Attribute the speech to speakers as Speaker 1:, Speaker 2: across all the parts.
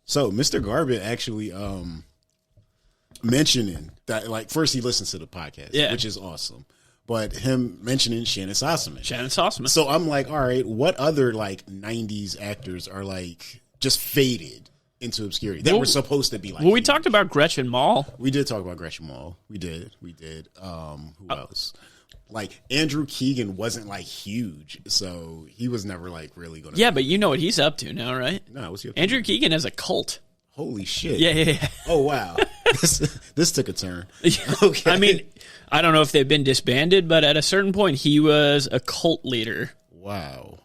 Speaker 1: So Mr. Garbett actually mentioning that, like, first he listens to the podcast, which is awesome. But him mentioning Shannon Sossaman. So I'm like, all right, what other like 90s actors are like just faded into obscurity that were supposed to be like?
Speaker 2: Well, we talked about Gretchen Mol.
Speaker 1: We did talk about Gretchen Mol. We did. Who else? Like Andrew Keegan wasn't like huge, so he was never like really going to.
Speaker 2: Yeah, but you know what he's up to now, right?
Speaker 1: No, what's he up to?
Speaker 2: Andrew Keegan has a cult.
Speaker 1: Holy shit.
Speaker 2: Yeah.
Speaker 1: Oh, wow. This took a turn. Okay.
Speaker 2: I mean, I don't know if they've been disbanded, but at a certain point, he was a cult leader.
Speaker 1: Wow.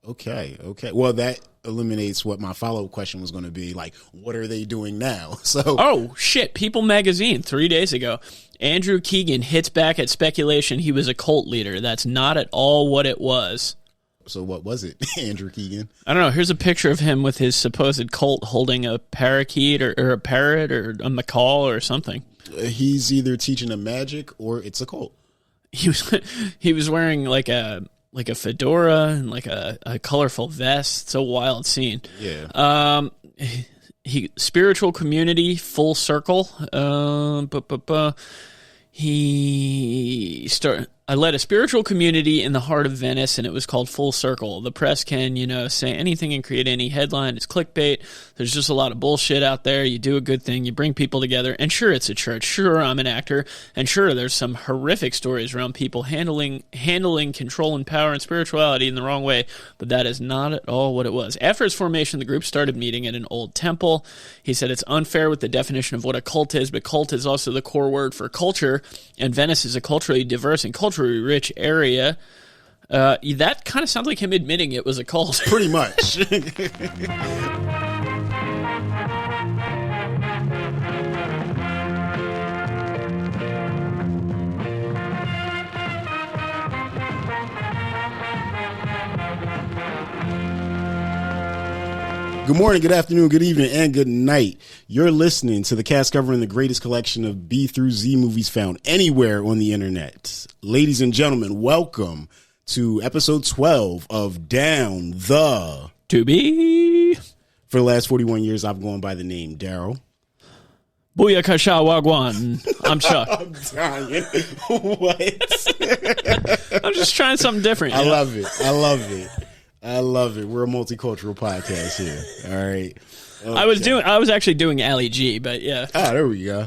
Speaker 1: Okay. Well, that eliminates what my follow-up question was going to be. Like, what are they doing now?
Speaker 2: Oh, shit. People Magazine, 3 days ago. Andrew Keegan hits back at speculation he was a cult leader. That's not at all what it was.
Speaker 1: So what was it, Andrew Keegan?
Speaker 2: I don't know. Here's a picture of him with his supposed cult holding a parakeet or a parrot or a macaw or something.
Speaker 1: He's either teaching a magic or it's a cult.
Speaker 2: He was wearing like a fedora and like a colorful vest. It's a wild scene.
Speaker 1: Yeah.
Speaker 2: He spiritual community full circle. I led a spiritual community in the heart of Venice, and it was called Full Circle. The press can, say anything and create any headline. It's clickbait. There's just a lot of bullshit out there. You do a good thing. You bring people together. And sure, it's a church. Sure, I'm an actor. And sure, there's some horrific stories around people handling control and power and spirituality in the wrong way. But that is not at all what it was. After its formation, the group started meeting at an old temple. He said it's unfair with the definition of what a cult is, but cult is also the core word for culture. And Venice is a culturally diverse and culturally rich area. That kind of sounds like him admitting it was a cult.
Speaker 1: Pretty much. Good morning, good afternoon, good evening, and good night. You're listening to the cast covering the greatest collection of B through Z movies found anywhere on the internet. Ladies and gentlemen, welcome to episode 12 of Down the
Speaker 2: To-Be.
Speaker 1: For the last 41 years, I've gone by the name Darryl.
Speaker 2: Booyakasha Wagwan. I'm Chuck.
Speaker 1: I'm dying. What?
Speaker 2: I'm just trying something different.
Speaker 1: I love it. We're a multicultural podcast here. All right. Okay.
Speaker 2: I was actually doing Ali G, but yeah.
Speaker 1: Ah, there we go.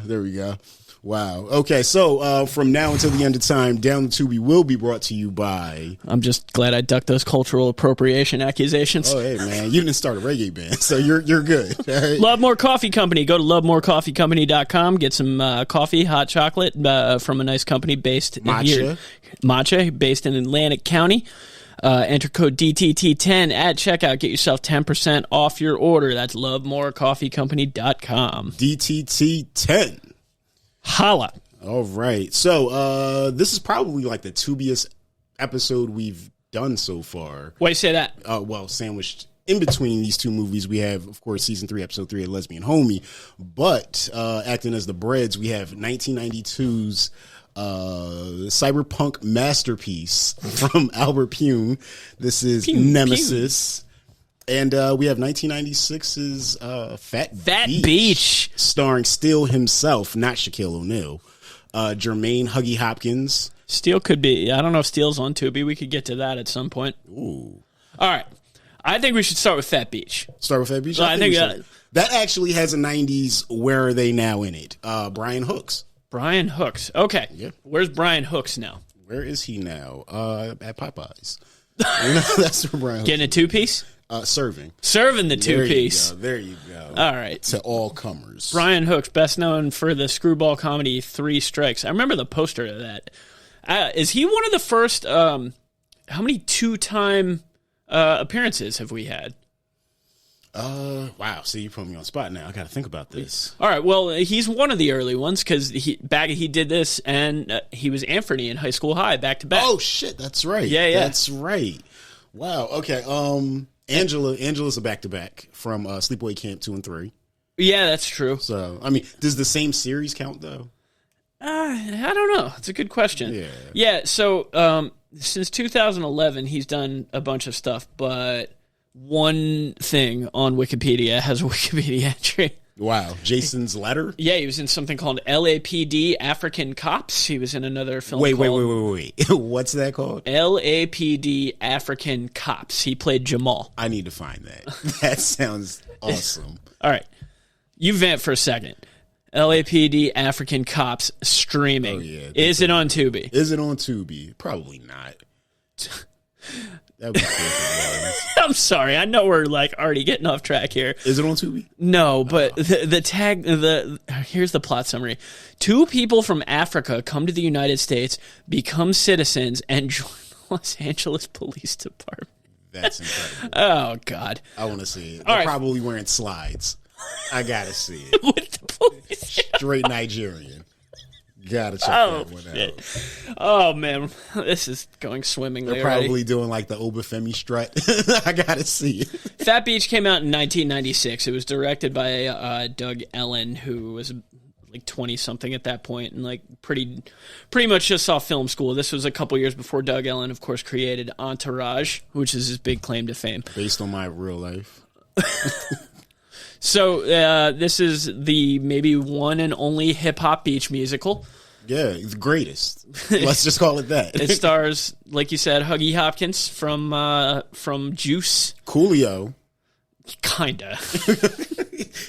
Speaker 1: Wow. Okay, so from now until the end of time, Down the Tubi will be brought to you by...
Speaker 2: I'm just glad I ducked those cultural appropriation accusations.
Speaker 1: Oh, hey, man. You didn't start a reggae band, so you're good. Right?
Speaker 2: Love More Coffee Company. Go to lovemorecoffeecompany.com. Get some coffee, hot chocolate from a nice company based here. Matcha, based in Atlantic County. Enter code DTT10 at checkout. Get yourself 10% off your order. That's lovemorecoffeecompany.com.
Speaker 1: DTT10.
Speaker 2: Holla.
Speaker 1: All right. So this is probably like the tubiest episode we've done so far.
Speaker 2: Why you say that?
Speaker 1: Well, sandwiched in between these two movies, we have, of course, season 3, episode 3 of Lesbian Homie. But acting as the breads, we have 1992's cyberpunk masterpiece from Albert Pune. This is Nemesis. And we have 1996's Phat Beach, starring Steele himself, not Shaquille O'Neal. Jermaine Huggy Hopkins.
Speaker 2: Steele could be. I don't know if Steele's on Tubi. We could get to that at some point.
Speaker 1: Ooh.
Speaker 2: All right. I think we should start with Phat Beach.
Speaker 1: Start with Phat Beach?
Speaker 2: I think
Speaker 1: that actually has a 90s Where Are They Now in it. Brian Hooks.
Speaker 2: Brian Hooks. Okay.
Speaker 1: Yeah.
Speaker 2: Where's Brian Hooks now?
Speaker 1: Where is he now? At Popeyes. That's where Brian Hooks
Speaker 2: Getting a two-piece?
Speaker 1: Serving
Speaker 2: the two-piece.
Speaker 1: There you go.
Speaker 2: All right.
Speaker 1: To all comers.
Speaker 2: Brian Hooks, best known for the screwball comedy 3 Strikes. I remember the poster of that. Is he one of the first, how many 2-time appearances have we had?
Speaker 1: Wow. See, you put me on the spot now. I got to think about this.
Speaker 2: All right. Well, he's one of the early ones because he did this and he was Anthony in High School High back to back.
Speaker 1: Oh shit, that's right.
Speaker 2: Yeah.
Speaker 1: That's right. Wow. Okay. Angela's a back to back from Sleepaway Camp 2 and 3.
Speaker 2: Yeah, that's true.
Speaker 1: So, I mean, does the same series count though?
Speaker 2: I don't know. It's a good question.
Speaker 1: Yeah.
Speaker 2: Yeah. So since 2011, he's done a bunch of stuff, but one thing on Wikipedia has a Wikipedia entry.
Speaker 1: Wow. Jason's Letter?
Speaker 2: Yeah, he was in something called LAPD African Cops. He was in another film
Speaker 1: Wait. What's that called?
Speaker 2: LAPD African Cops. He played Jamal.
Speaker 1: I need to find that. That sounds awesome.
Speaker 2: All right. You vent for a second. LAPD African Cops streaming. Oh, yeah. Is it on Tubi?
Speaker 1: Is it on Tubi? Probably not. That would be perfect.
Speaker 2: I'm sorry. I know we're like already getting off track here.
Speaker 1: Is it on Tubi?
Speaker 2: No, but here's the plot summary. 2 people from Africa come to the United States, become citizens, and join the Los Angeles Police Department.
Speaker 1: That's incredible.
Speaker 2: Oh, God.
Speaker 1: I want to see it. They're probably wearing slides. I got to see it.
Speaker 2: With the police.
Speaker 1: Straight Nigerian. Gotta check that one out.
Speaker 2: Oh, man. This is going swimmingly.
Speaker 1: They're probably doing like the Obafemi strut. I gotta see it.
Speaker 2: Phat Beach came out in 1996. It was directed by Doug Ellen, who was like 20-something at that point and like pretty much just saw film school. This was a couple years before Doug Ellen, of course, created Entourage, which is his big claim to fame.
Speaker 1: Based on my real life.
Speaker 2: So this is the maybe one and only hip-hop beach musical.
Speaker 1: Yeah, the greatest. Let's just call it that.
Speaker 2: It stars, like you said, Huggy Hopkins from Juice.
Speaker 1: Coolio.
Speaker 2: Kinda.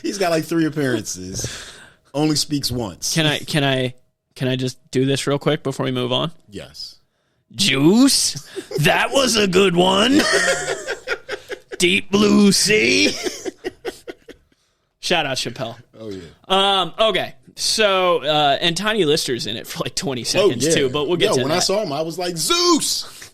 Speaker 1: He's got like 3 appearances. Only speaks once.
Speaker 2: Can I just do this real quick before we move on?
Speaker 1: Yes.
Speaker 2: Juice? That was a good one. Deep Blue Sea. Shout out Chappelle.
Speaker 1: Oh yeah.
Speaker 2: Okay. So, and Tiny Lister's in it for like 20 seconds too, but we'll get to that.
Speaker 1: When I saw him, I was like, Zeus!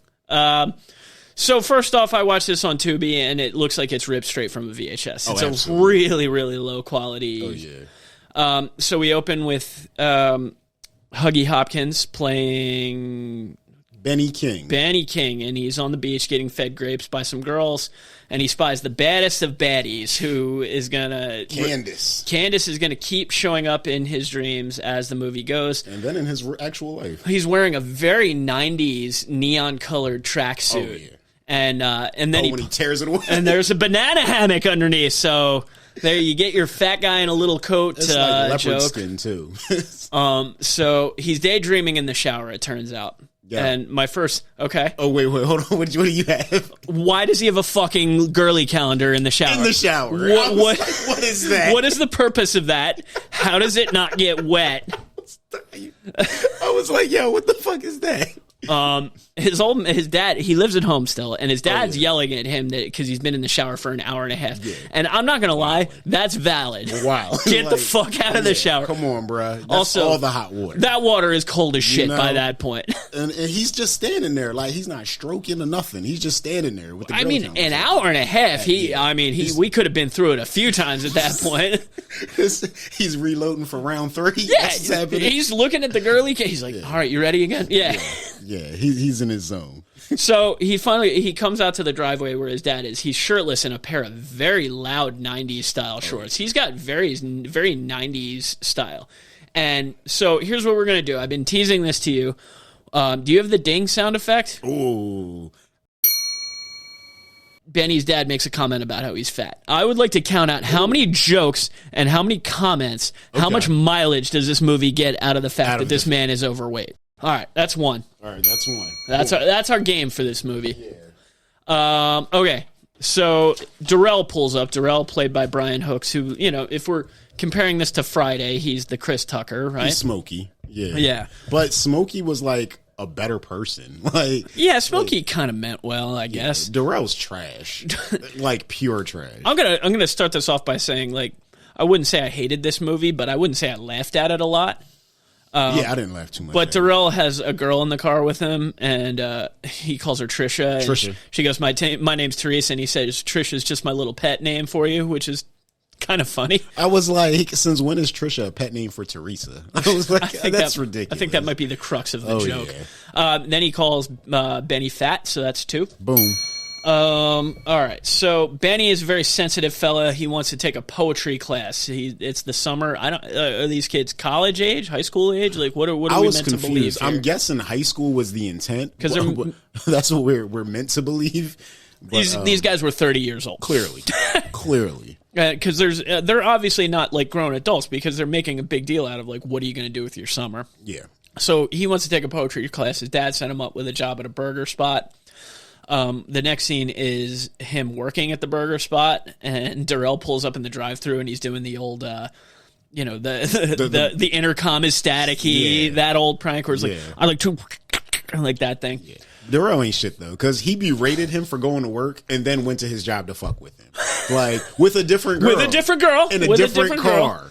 Speaker 2: So first off, I watched this on Tubi, and it looks like it's ripped straight from a VHS. It's
Speaker 1: absolutely.
Speaker 2: a really, really low quality.
Speaker 1: Oh, yeah.
Speaker 2: So we open with Huggy Hopkins playing
Speaker 1: Benny King,
Speaker 2: and he's on the beach getting fed grapes by some girls, and he spies the baddest of baddies, who is gonna... Candace is gonna keep showing up in his dreams as the movie goes.
Speaker 1: And then in his actual life.
Speaker 2: He's wearing a very 90s neon-colored tracksuit.
Speaker 1: Oh, yeah.
Speaker 2: And then
Speaker 1: when he tears it away.
Speaker 2: And there's a banana hammock underneath, so... There you get your fat guy in a little coat
Speaker 1: it's like leopard
Speaker 2: joke.
Speaker 1: Skin too.
Speaker 2: So he's daydreaming in the shower, it turns out. Yeah. And my first, okay.
Speaker 1: Oh, wait, hold on. What do you have?
Speaker 2: Why does he have a fucking girly calendar in the shower?
Speaker 1: In the shower.
Speaker 2: What
Speaker 1: is that?
Speaker 2: What is the purpose of that? How does it not get wet?
Speaker 1: I was like, yo, what the fuck is that?
Speaker 2: His dad, he lives at home still, and his dad's yelling at him because he's been in the shower for an hour and a half. Yeah. And I'm not gonna lie, that's valid.
Speaker 1: Wow,
Speaker 2: get the fuck out of the shower.
Speaker 1: Come on, bro. That's
Speaker 2: also,
Speaker 1: all the hot water.
Speaker 2: That water is cold as shit by that point.
Speaker 1: And he's just standing there, like he's not stroking or nothing. He's just standing there with the.
Speaker 2: I mean, an hour and a half. We could have been through it a few times at that point.
Speaker 1: He's reloading for round 3.
Speaker 2: Yeah, he's looking at the girly. He's like, all right, you ready again? Yeah.
Speaker 1: Yeah, he's in his zone.
Speaker 2: So he comes out to the driveway where his dad is. He's shirtless in a pair of very loud 90s style shorts. He's got very, very 90s style. And so here's what we're going to do. I've been teasing this to you. Do you have the ding sound effect?
Speaker 1: Ooh.
Speaker 2: Benny's dad makes a comment about how he's fat. I would like to count out how many jokes and how many comments, how much mileage does this movie get out of the fact that this man is overweight. All right, that's one.
Speaker 1: All right, that's one.
Speaker 2: That's our game for this movie. Yeah. Okay, so Darryl pulls up. Darryl, played by Brian Hooks, who, if we're comparing this to Friday, he's the Chris Tucker, right?
Speaker 1: He's Smokey. Yeah.
Speaker 2: Yeah.
Speaker 1: But Smokey was like a better person.
Speaker 2: Smokey kind of meant well, I guess.
Speaker 1: Darrell's trash. Like pure trash.
Speaker 2: I'm gonna start this off by saying, like, I wouldn't say I hated this movie, but I wouldn't say I laughed at it a lot.
Speaker 1: I didn't laugh too much.
Speaker 2: But Darryl has a girl in the car with him, and he calls her Trisha.
Speaker 1: Trisha.
Speaker 2: She goes, my name's Teresa, and he says, Trisha's just my little pet name for you, which is kind of funny.
Speaker 1: I was like, since when is Trisha a pet name for Teresa? I was like, that's ridiculous.
Speaker 2: I think that might be the crux of the joke. Yeah. Then he calls Benny fat, so that's 2.
Speaker 1: Boom.
Speaker 2: All right. So Benny is a very sensitive fella. He wants to take a poetry class. It's the summer. Are these kids college age, high school age? Like, what are we meant to believe here?
Speaker 1: I'm guessing high school was the intent because that's what we're meant to believe.
Speaker 2: These guys were 30 years old.
Speaker 1: Clearly.
Speaker 2: Because they're obviously not like grown adults because they're making a big deal out of like, what are you going to do with your summer?
Speaker 1: Yeah.
Speaker 2: So he wants to take a poetry class. His dad sent him up with a job at a burger spot. The next scene is him working at the burger spot, and Darryl pulls up in the drive-thru, and he's doing the old, the intercom is staticky, that old prank where it's like, I like to, like that thing.
Speaker 1: Yeah. Darryl ain't shit though, because he berated him for going to work and then went to his job to fuck with him, like with a different girl,
Speaker 2: in a different car.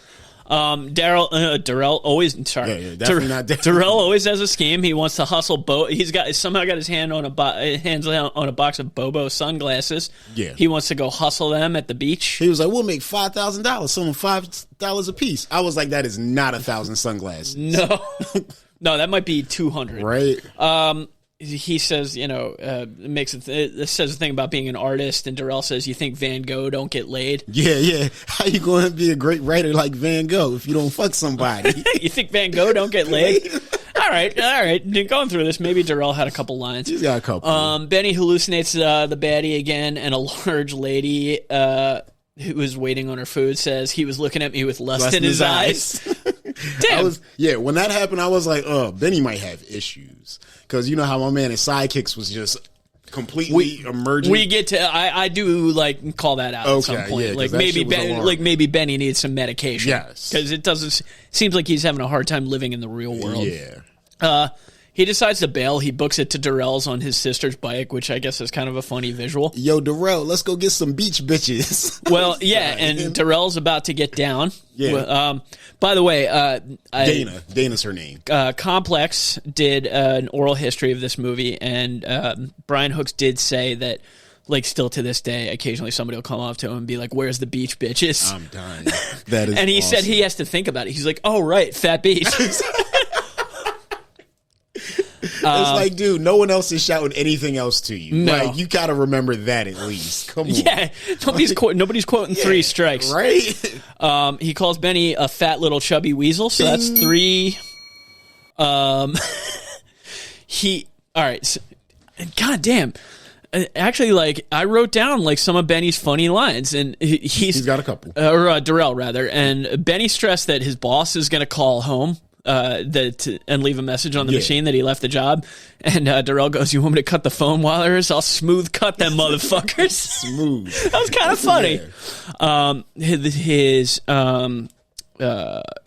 Speaker 2: Darryl always
Speaker 1: definitely not
Speaker 2: Darryl always has a scheme. He wants to hustle. He's somehow got his hand on a box of Bobo sunglasses.
Speaker 1: Yeah,
Speaker 2: he wants to go hustle them at the beach.
Speaker 1: He was like, "We'll make $5,000, selling $5 a piece." I was like, "That is not 1,000 sunglasses."
Speaker 2: No, that might be 200.
Speaker 1: Right.
Speaker 2: He says, it says a thing about being an artist, and Darryl says, "You think Van Gogh don't get laid?"
Speaker 1: Yeah. How you going to be a great writer like Van Gogh if you don't fuck somebody?
Speaker 2: You think Van Gogh don't get laid? All right. Going through this, maybe Darryl had a couple lines.
Speaker 1: He's got a couple.
Speaker 2: Benny hallucinates the baddie again, and a large lady who was waiting on her food says he was looking at me with lust in his eyes. Damn.
Speaker 1: When that happened, I was like, Benny might have issues. Because you know how my man in Sidekicks was just completely emergent.
Speaker 2: We get to, I do like call that out at some point. Like maybe Benny needs some medication.
Speaker 1: Yes.
Speaker 2: Because it seems like he's having a hard time living in the real world.
Speaker 1: Yeah.
Speaker 2: He decides to bail. He books it to Darrell's on his sister's bike, which I guess is kind of a funny visual.
Speaker 1: Yo, Darryl, let's go get some beach bitches.
Speaker 2: Well, yeah, and Darrell's about to get down.
Speaker 1: Yeah.
Speaker 2: By the way,
Speaker 1: Dana's her name.
Speaker 2: Complex did an oral history of this movie, and Brian Hooks did say that, like, still to this day, occasionally somebody will come up to him and be like, "Where's the beach bitches?"
Speaker 1: I'm dying. That is
Speaker 2: and he
Speaker 1: awesome.
Speaker 2: said he has to think about it. He's like, "Oh, right, Phat Beach."
Speaker 1: It's like, dude, no one else is shouting anything else to you.
Speaker 2: No.
Speaker 1: Like, you gotta remember that at least. Come on.
Speaker 2: Yeah, nobody's quoting 3 strikes.
Speaker 1: Right?
Speaker 2: He calls Benny a fat little chubby weasel, so that's 3. All right. So, God damn. Actually, like, I wrote down like some of Benny's funny lines, and he's
Speaker 1: got a couple.
Speaker 2: Or Darryl rather, and Benny stressed that his boss is going to call home. And leave a message on the machine that he left the job, and Darryl goes, "You want me to cut the phone wires? I'll smooth cut them motherfuckers."
Speaker 1: Smooth.
Speaker 2: That was kind of funny. His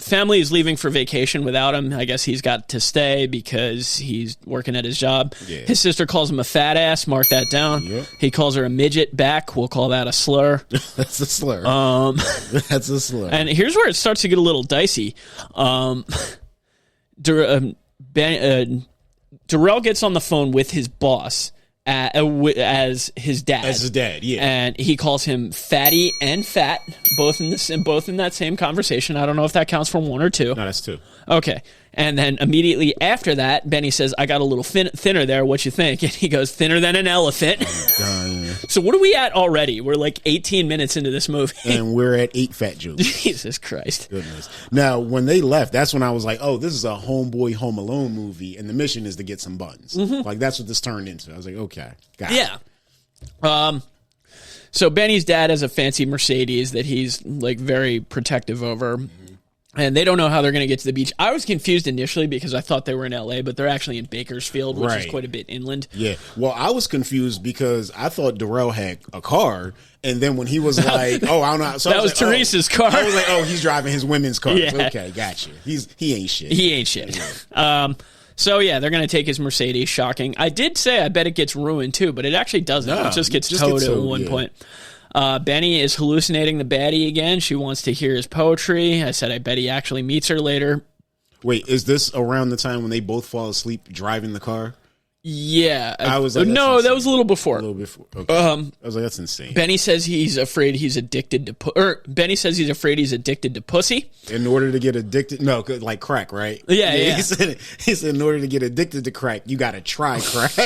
Speaker 2: family is leaving for vacation without him. I guess he's got to stay because he's working at his job.
Speaker 1: Yeah.
Speaker 2: His sister calls him a fat ass. Mark that down.
Speaker 1: Yep.
Speaker 2: He calls her a midget back. We'll call that a slur.
Speaker 1: That's a slur. That's a slur.
Speaker 2: And here's where it starts to get a little dicey. Darryl gets on the phone with his boss as his dad.
Speaker 1: As his dad, yeah.
Speaker 2: And he calls him fatty and fat, both in that same conversation. I don't know if that counts for 1 or 2.
Speaker 1: No, that's 2.
Speaker 2: Okay. And then immediately after that, Benny says, "I got a little thinner there. What you think?" And he goes, "Thinner than an elephant." So what are we at already? We're like 18 minutes into this movie.
Speaker 1: And we're at 8 fat jokes.
Speaker 2: Jesus Christ.
Speaker 1: Goodness. Now, when they left, that's when I was like, oh, this is a homeboy Home Alone movie, and the mission is to get some buns. Mm-hmm. Like, that's what this turned into. I was like, okay. Got it.
Speaker 2: So Benny's dad has a fancy Mercedes that he's like very protective over. Mm-hmm. And they don't know how they're going to get to the beach. I was confused initially because I thought they were in L.A., but they're actually in Bakersfield, which is quite a bit inland.
Speaker 1: Yeah. Well, I was confused because I thought Darryl had a car, and then when he was like, "Oh, I don't know," so
Speaker 2: that was like, Teresa's car.
Speaker 1: I was like, "Oh, he's driving his women's car."
Speaker 2: Yeah.
Speaker 1: Okay, gotcha. He ain't shit.
Speaker 2: He ain't shit. So yeah, they're going to take his Mercedes. Shocking. I did say I bet it gets ruined too, but it actually doesn't.
Speaker 1: No,
Speaker 2: it just gets towed at one point. Benny is hallucinating the baddie again. She wants to hear his poetry. I said I bet he actually meets her later.
Speaker 1: Wait, is this around the time when they both fall asleep driving the car?
Speaker 2: Yeah.
Speaker 1: I was like,
Speaker 2: no, that was a little before.
Speaker 1: A little before. Okay. I was like, that's insane.
Speaker 2: Benny says he's afraid he's addicted to Benny says he's afraid he's addicted to pussy.
Speaker 1: In order to get addicted, no, like crack, right?
Speaker 2: Yeah.
Speaker 1: He said in order to get addicted to crack, you got to try crack.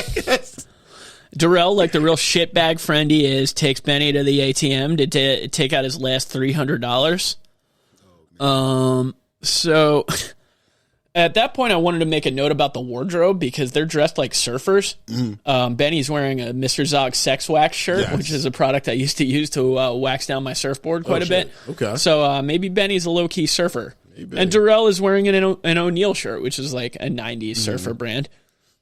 Speaker 2: Darryl, like the real shitbag friend he is, takes Benny to the ATM to take out his last $300. So At that point, I wanted to make a note about the wardrobe because they're dressed like surfers. Benny's wearing a Mr. Zog Sex Wax shirt, which is a product I used to use to wax down my surfboard quite a bit.
Speaker 1: Okay.
Speaker 2: So maybe Benny's a low-key surfer. Maybe. And Darryl is wearing an O'Neill shirt, which is like a 90s surfer brand.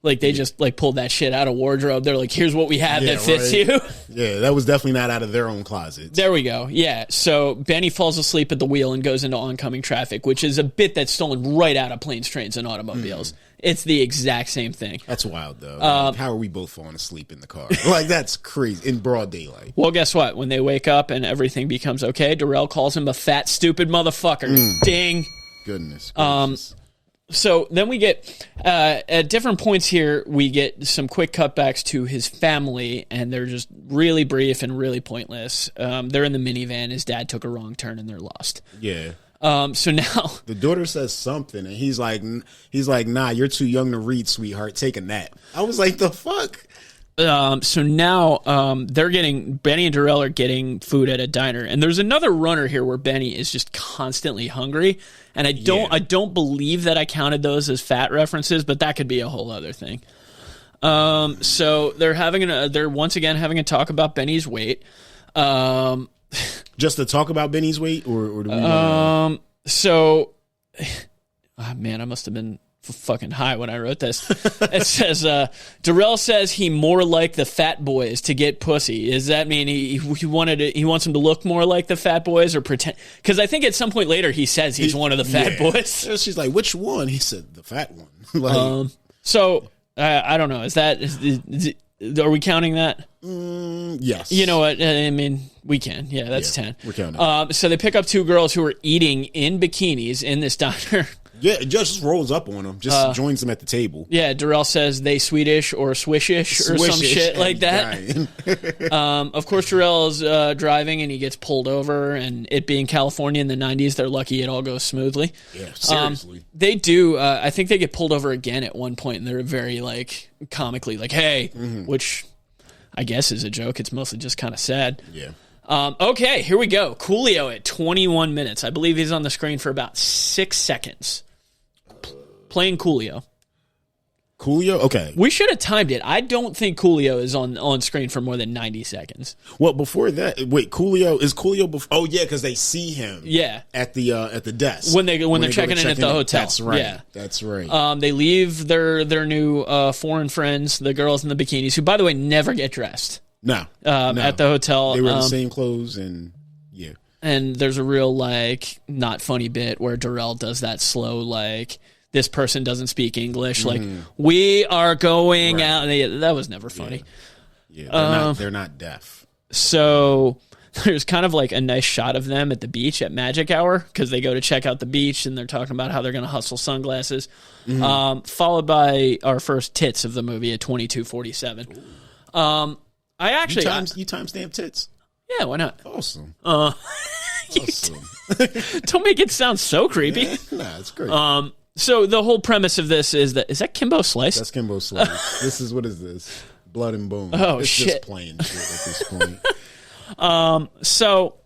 Speaker 2: Like, they just, like, pulled that shit out of wardrobe. They're like, here's what we have that fits you.
Speaker 1: Yeah, that was definitely not out of their own closets.
Speaker 2: There we go. Yeah. So Benny falls asleep at the wheel and goes into oncoming traffic, which is a bit that's stolen right out of Planes, Trains, and Automobiles. It's the exact same thing.
Speaker 1: That's wild, though. Like, how are we both falling asleep in the car? Like, that's crazy. In broad daylight.
Speaker 2: Well, guess what? When they wake up and everything becomes okay, Darryl calls him a fat, stupid motherfucker. Ding.
Speaker 1: Goodness.
Speaker 2: So then we get, at different points here, we get some quick cutbacks to his family, and they're just really brief and really pointless. They're in the minivan. His dad took a wrong turn, and they're lost.
Speaker 1: Yeah.
Speaker 2: So now
Speaker 1: the daughter says something, and he's like, nah, you're too young to read, sweetheart. Take a nap. I was like, the fuck?
Speaker 2: So now Benny and Darryl are getting food at a diner, and there's another runner here where Benny is just constantly hungry, and I don't believe that I counted those as fat references, but that could be a whole other thing. So they're once again having a talk about Benny's weight.
Speaker 1: Just to talk about Benny's weight, or do we?
Speaker 2: Man, I must have been fucking high when I wrote this. It says, Darryl says he more like the fat boys to get pussy. Does that mean he wants him to look more like the fat boys, or pretend? Because I think at some point later he says he's one of the fat boys.
Speaker 1: She's like, which one? He said, the fat one. Like,
Speaker 2: I don't know. Are we counting that?
Speaker 1: Yes.
Speaker 2: You know what? I mean, we can. Yeah, that's 10.
Speaker 1: We're counting.
Speaker 2: So they pick up two girls who are eating in bikinis in this diner.
Speaker 1: Yeah, it just rolls up on them. Just joins them at the table.
Speaker 2: Yeah, Darryl says they Swedish or Swishish or some shit like that. Of course, Darryl is driving and he gets pulled over. And it being California in the 90s, they're lucky it all goes smoothly.
Speaker 1: Yeah, seriously.
Speaker 2: They do. I think they get pulled over again at one point, and they're very, like, comically like, hey, which I guess is a joke. It's mostly just kind of sad.
Speaker 1: Yeah.
Speaker 2: Okay, here we go. Coolio at 21 minutes. I believe he's on the screen for about 6 seconds. Playing Coolio.
Speaker 1: Coolio? Okay.
Speaker 2: We should have timed it. I don't think Coolio is on screen for more than 90 seconds.
Speaker 1: Well, before that, wait, Coolio before? Oh, yeah, because they see him.
Speaker 2: Yeah.
Speaker 1: At the desk.
Speaker 2: When they're checking in at the hotel.
Speaker 1: That's right.
Speaker 2: Yeah.
Speaker 1: That's right.
Speaker 2: They leave their new foreign friends, the girls in the bikinis, who, by the way, never get dressed.
Speaker 1: No.
Speaker 2: At the hotel.
Speaker 1: They wear the same clothes and, yeah.
Speaker 2: And there's a real, like, not funny bit where Darryl does that slow, like, this person doesn't speak English. Like, we are going out. That was never funny.
Speaker 1: Yeah, they're not deaf.
Speaker 2: So there's kind of like a nice shot of them at the beach at magic hour because they go to check out the beach and they're talking about how they're going to hustle sunglasses. Followed by our first tits of the movie at 22:47. I actually...
Speaker 1: You timestamp tits?
Speaker 2: Yeah, why not?
Speaker 1: Awesome.
Speaker 2: Don't make it sound so creepy.
Speaker 1: Yeah, nah, it's great.
Speaker 2: So the whole premise of this is that Kimbo Slice?
Speaker 1: That's Kimbo Slice. This is, what is this? Blood and Bone.
Speaker 2: Oh,
Speaker 1: it's
Speaker 2: shit.
Speaker 1: Just plain shit at this point.
Speaker 2: So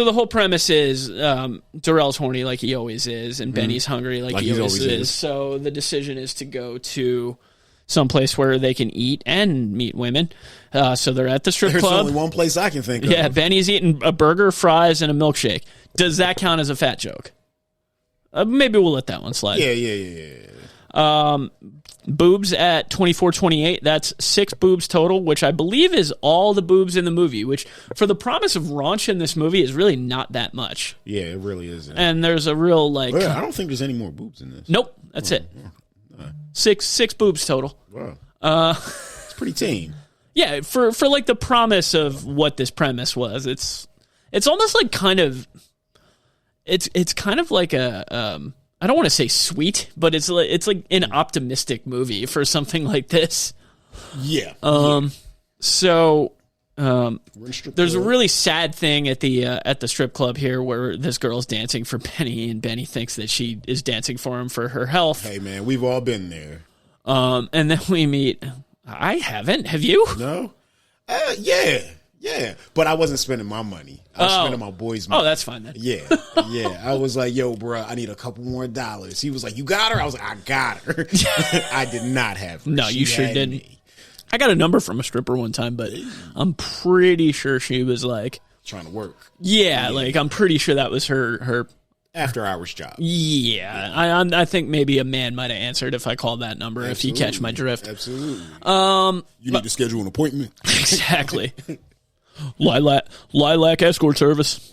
Speaker 2: the whole premise is Darrell's horny like he always is, and Benny's hungry like he always is. So the decision is to go to someplace where they can eat and meet women. So they're at the strip club.
Speaker 1: There's only one place I can think of.
Speaker 2: Yeah, Benny's eating a burger, fries, and a milkshake. Does that count as a fat joke? Maybe we'll let that one slide.
Speaker 1: Yeah.
Speaker 2: Boobs at 24:28. That's 6 boobs total, which I believe is all the boobs in the movie, which for the promise of raunch in this movie is really not that much.
Speaker 1: Yeah, it really isn't.
Speaker 2: And there's a real, like...
Speaker 1: Well, I don't think there's any more boobs in this.
Speaker 2: Nope, that's it. Six boobs total.
Speaker 1: Wow. It's pretty tame.
Speaker 2: Yeah, for like the promise of what this premise was, it's almost like kind of... It's kind of like a I don't want to say sweet, but it's like an optimistic movie for something like this.
Speaker 1: Yeah.
Speaker 2: So there's a really sad thing at the strip club here where this girl's dancing for Benny, and Benny thinks that she is dancing for him for her health.
Speaker 1: Hey man, we've all been there.
Speaker 2: And then we meet. I haven't. Have you?
Speaker 1: No. Yeah. Yeah, but I wasn't spending my money. I was spending my boy's money.
Speaker 2: Oh, that's fine then.
Speaker 1: Yeah. I was like, yo, bro, I need a couple more dollars. He was like, you got her? I was like, I got her. I did not have her.
Speaker 2: No, you sure didn't. Me. I got a number from a stripper one time, but I'm pretty sure she was like...
Speaker 1: trying to work.
Speaker 2: Yeah, like I'm pretty sure that was her
Speaker 1: after hours job.
Speaker 2: Yeah. I think maybe a man might have answered if I called that number. Absolutely. If you catch my drift.
Speaker 1: Absolutely. You need to schedule an appointment.
Speaker 2: Exactly. Lilac escort service.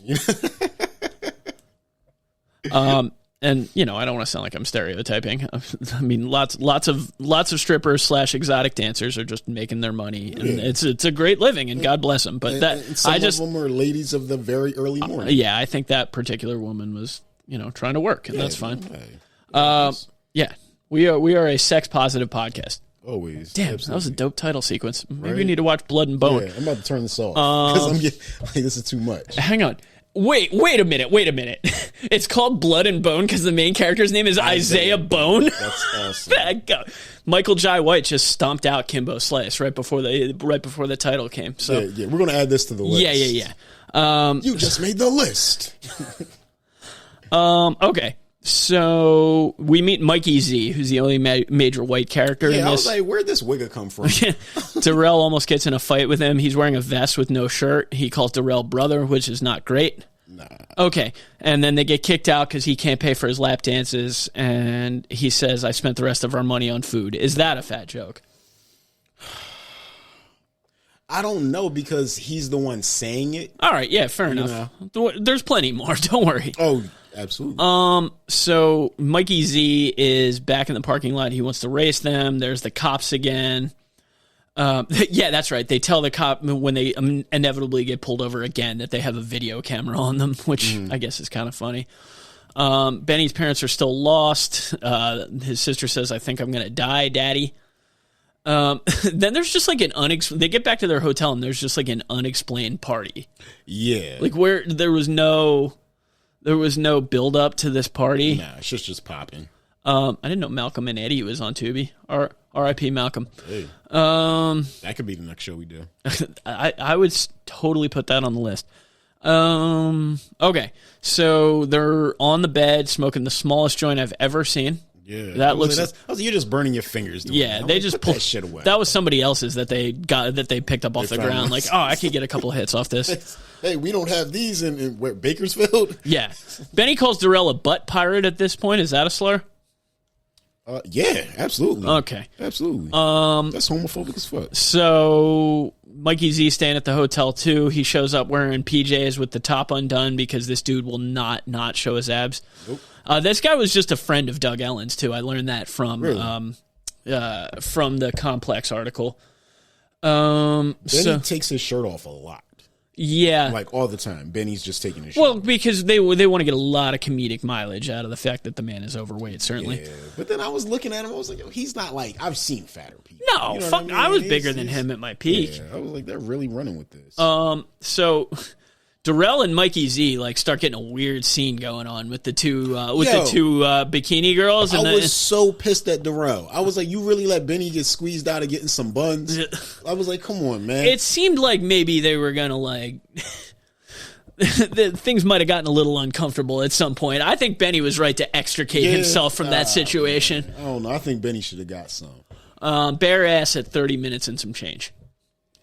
Speaker 2: And I don't want to sound like I'm stereotyping. I mean, lots of strippers / exotic dancers are just making their money, and it's a great living, and God bless them. But
Speaker 1: and some of them are ladies of the very early morning.
Speaker 2: Yeah, I think that particular woman was trying to work, and that's fine. Yeah, we are a sex positive podcast.
Speaker 1: Always.
Speaker 2: Damn, absolutely. That was a dope title sequence. Maybe we need to watch Blood and Bone.
Speaker 1: Yeah, I'm about to turn this off because I'm getting this is too much.
Speaker 2: Hang on. Wait a minute. It's called Blood and Bone because the main character's name is Isaiah Bone?
Speaker 1: That's awesome.
Speaker 2: Michael Jai White just stomped out Kimbo Slice right before the title came. So
Speaker 1: yeah, we're going to add this to the list.
Speaker 2: Yeah.
Speaker 1: You just made the list.
Speaker 2: Okay. So we meet Mikey Z, who's the only major white character in this.
Speaker 1: I was like, where'd this wigger come from?
Speaker 2: Darryl almost gets in a fight with him. He's wearing a vest with no shirt. He calls Darryl brother, which is not great.
Speaker 1: Nah.
Speaker 2: Okay. And then they get kicked out because he can't pay for his lap dances. And he says, I spent the rest of our money on food. Is that a fat joke?
Speaker 1: I don't know because he's the one saying it.
Speaker 2: All right. Yeah, fair enough. There's plenty more. Don't worry.
Speaker 1: Oh, absolutely.
Speaker 2: So Mikey Z is back in the parking lot. He wants to race them. There's the cops again. Yeah, that's right. They tell the cop when they inevitably get pulled over again that they have a video camera on them, which I guess is kind of funny. Benny's parents are still lost. His sister says, I think I'm going to die, Daddy. Then there's just like they get back to their hotel and there's just like an unexplained party.
Speaker 1: Yeah.
Speaker 2: Like where there was no build up to this party.
Speaker 1: Nah, it's just popping.
Speaker 2: I didn't know Malcolm and Eddie was on Tubi. R.I.P. Malcolm.
Speaker 1: Hey. That could be the next show we do.
Speaker 2: I would totally put that on the list. Okay. So they're on the bed smoking the smallest joint I've ever seen.
Speaker 1: Yeah,
Speaker 2: that looks.
Speaker 1: You're just burning your fingers.
Speaker 2: Yeah, they just pulled that shit away. That was somebody else's that they picked up off the ground. Like, I could get a couple hits off this.
Speaker 1: Hey, we don't have these in Bakersfield.
Speaker 2: Yeah, Benny calls Darryl a butt pirate at this point. Is that a slur?
Speaker 1: Yeah, absolutely.
Speaker 2: Okay,
Speaker 1: absolutely. That's homophobic as fuck.
Speaker 2: So Mikey Z staying at the hotel too. He shows up wearing PJs with the top undone because this dude will not show his abs. Nope. This guy was just a friend of Doug Ellen's too. I learned that from the Complex article.
Speaker 1: Benny takes his shirt off a lot.
Speaker 2: Yeah,
Speaker 1: like all the time. Benny's just taking his shirt.
Speaker 2: Well, because they want to get a lot of comedic mileage out of the fact that the man is overweight. Certainly.
Speaker 1: Yeah, but then I was looking at him. I was like, yo, he's not like I've seen fatter people.
Speaker 2: No, you know fuck. I was bigger than him at my peak.
Speaker 1: Yeah, I was like, they're really running with this.
Speaker 2: So Darryl and Mikey Z like start getting a weird scene going on with the two bikini girls. And
Speaker 1: I was so pissed at Darryl. I was like, you really let Benny get squeezed out of getting some buns? I was like, come on, man.
Speaker 2: It seemed like maybe they were gonna like things might have gotten a little uncomfortable at some point. I think Benny was right to extricate himself from that situation.
Speaker 1: Man. I don't know. I think Benny should have got some.
Speaker 2: Bare ass at 30 minutes and some change.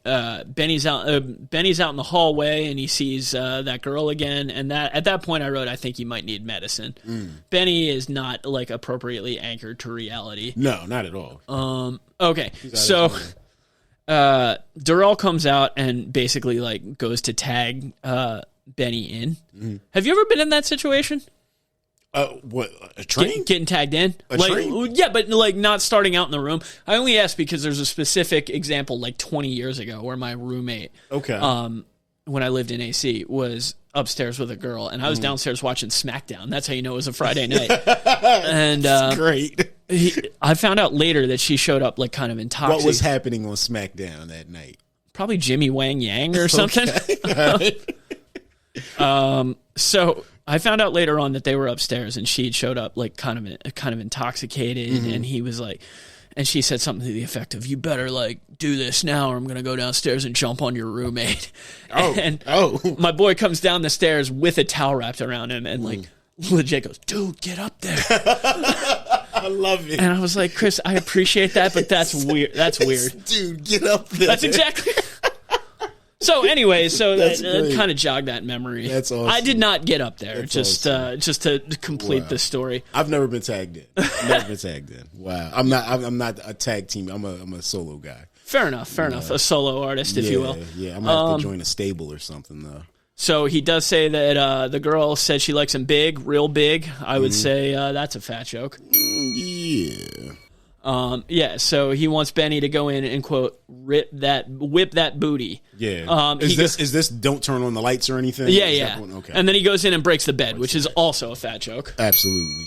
Speaker 2: Benny's out in the hallway and he sees that girl again, and at that point I wrote, I think he might need medicine. Benny is not like appropriately anchored to reality.
Speaker 1: No, not at all.
Speaker 2: Okay, so Darryl comes out and basically like goes to tag Benny in. Have you ever been in that situation?
Speaker 1: What, a train?
Speaker 2: Getting tagged in?
Speaker 1: A train?
Speaker 2: Yeah, but like not starting out in the room. I only asked because there's a specific example like 20 years ago where my roommate, when I lived in AC, was upstairs with a girl, and I was downstairs watching SmackDown. That's how you know it was a Friday night. And
Speaker 1: great.
Speaker 2: I found out later that she showed up like kind of intoxicated.
Speaker 1: What was happening on SmackDown that night?
Speaker 2: Probably Jimmy Wang Yang or something. So I found out later on that they were upstairs and she'd showed up like kind of intoxicated, and he was like, And she said something to the effect of, "You better like do this now, or I'm gonna go downstairs and jump on your roommate." And my boy comes down the stairs with a towel wrapped around him, and like legit goes, "Dude, get up there."
Speaker 1: I love it.
Speaker 2: And I was like, Chris, I appreciate that, but that's weird. That's weird.
Speaker 1: Dude, get up there.
Speaker 2: That's exactly. So anyway, that kind of jogged that memory.
Speaker 1: That's awesome.
Speaker 2: I did not get up there, just to complete the story.
Speaker 1: I've never been tagged in. Wow. I'm not a tag team. I'm a solo guy.
Speaker 2: Fair enough. A solo artist, if you will.
Speaker 1: Yeah, I might have to join a stable or something though.
Speaker 2: So he does say that the girl said she likes him big, real big. I would say that's a fat joke.
Speaker 1: Yeah.
Speaker 2: So he wants Benny to go in and, quote, whip that booty.
Speaker 1: Yeah. Is this don't turn on the lights or anything?
Speaker 2: Yeah.
Speaker 1: Okay.
Speaker 2: And then he goes in and breaks the bed, which is also a fat joke.
Speaker 1: Absolutely.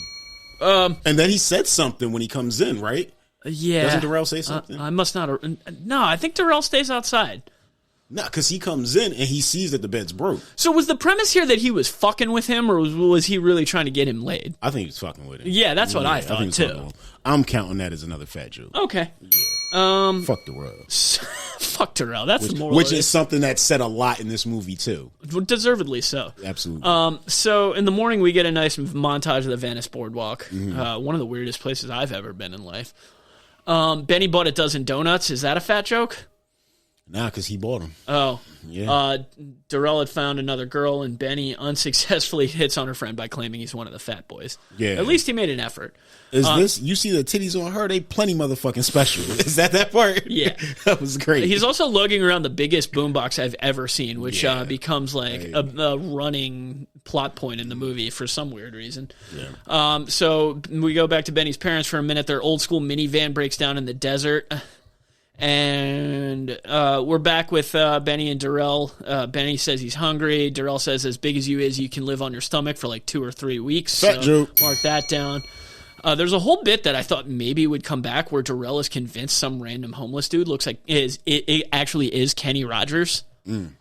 Speaker 1: And then he said something when he comes in, right?
Speaker 2: Yeah.
Speaker 1: Doesn't Darryl say something?
Speaker 2: I must not. No, I think Darryl stays outside.
Speaker 1: No, because he comes in and he sees that the bed's broke.
Speaker 2: So was the premise here that he was fucking with him, or was he really trying to get him laid?
Speaker 1: I think he was fucking with him.
Speaker 2: Yeah, that's what I thought, too.
Speaker 1: I'm counting that as another fat joke.
Speaker 2: Okay.
Speaker 1: Yeah. Fuck Darryl.
Speaker 2: Fuck Darryl. That's the moral.
Speaker 1: Which is something that's said a lot in this movie, too.
Speaker 2: Deservedly so.
Speaker 1: Absolutely.
Speaker 2: So in the morning, we get a nice montage of the Venice Boardwalk. One of the weirdest places I've ever been in life. Benny bought a dozen donuts. Is that a fat joke?
Speaker 1: Nah, because he bought them.
Speaker 2: Oh.
Speaker 1: Yeah.
Speaker 2: Darryl had found another girl, and Benny unsuccessfully hits on her friend by claiming he's one of the fat boys.
Speaker 1: Yeah.
Speaker 2: At least he made an effort.
Speaker 1: You see the titties on her, they plenty motherfucking special. Is that part?
Speaker 2: Yeah.
Speaker 1: That was great.
Speaker 2: He's also lugging around the biggest boombox I've ever seen, which becomes like a running plot point in the movie for some weird reason. Yeah. So we go back to Benny's parents for a minute. Their old school minivan breaks down in the desert. And we're back with Benny and Darryl. Benny says he's hungry. Darryl says, as big as you can live on your stomach for like 2 or 3 weeks.
Speaker 1: Fat joke.
Speaker 2: Mark that down. There's a whole bit that I thought maybe would come back where Darryl is convinced some random homeless dude looks like it actually is Kenny Rogers.
Speaker 1: Kenny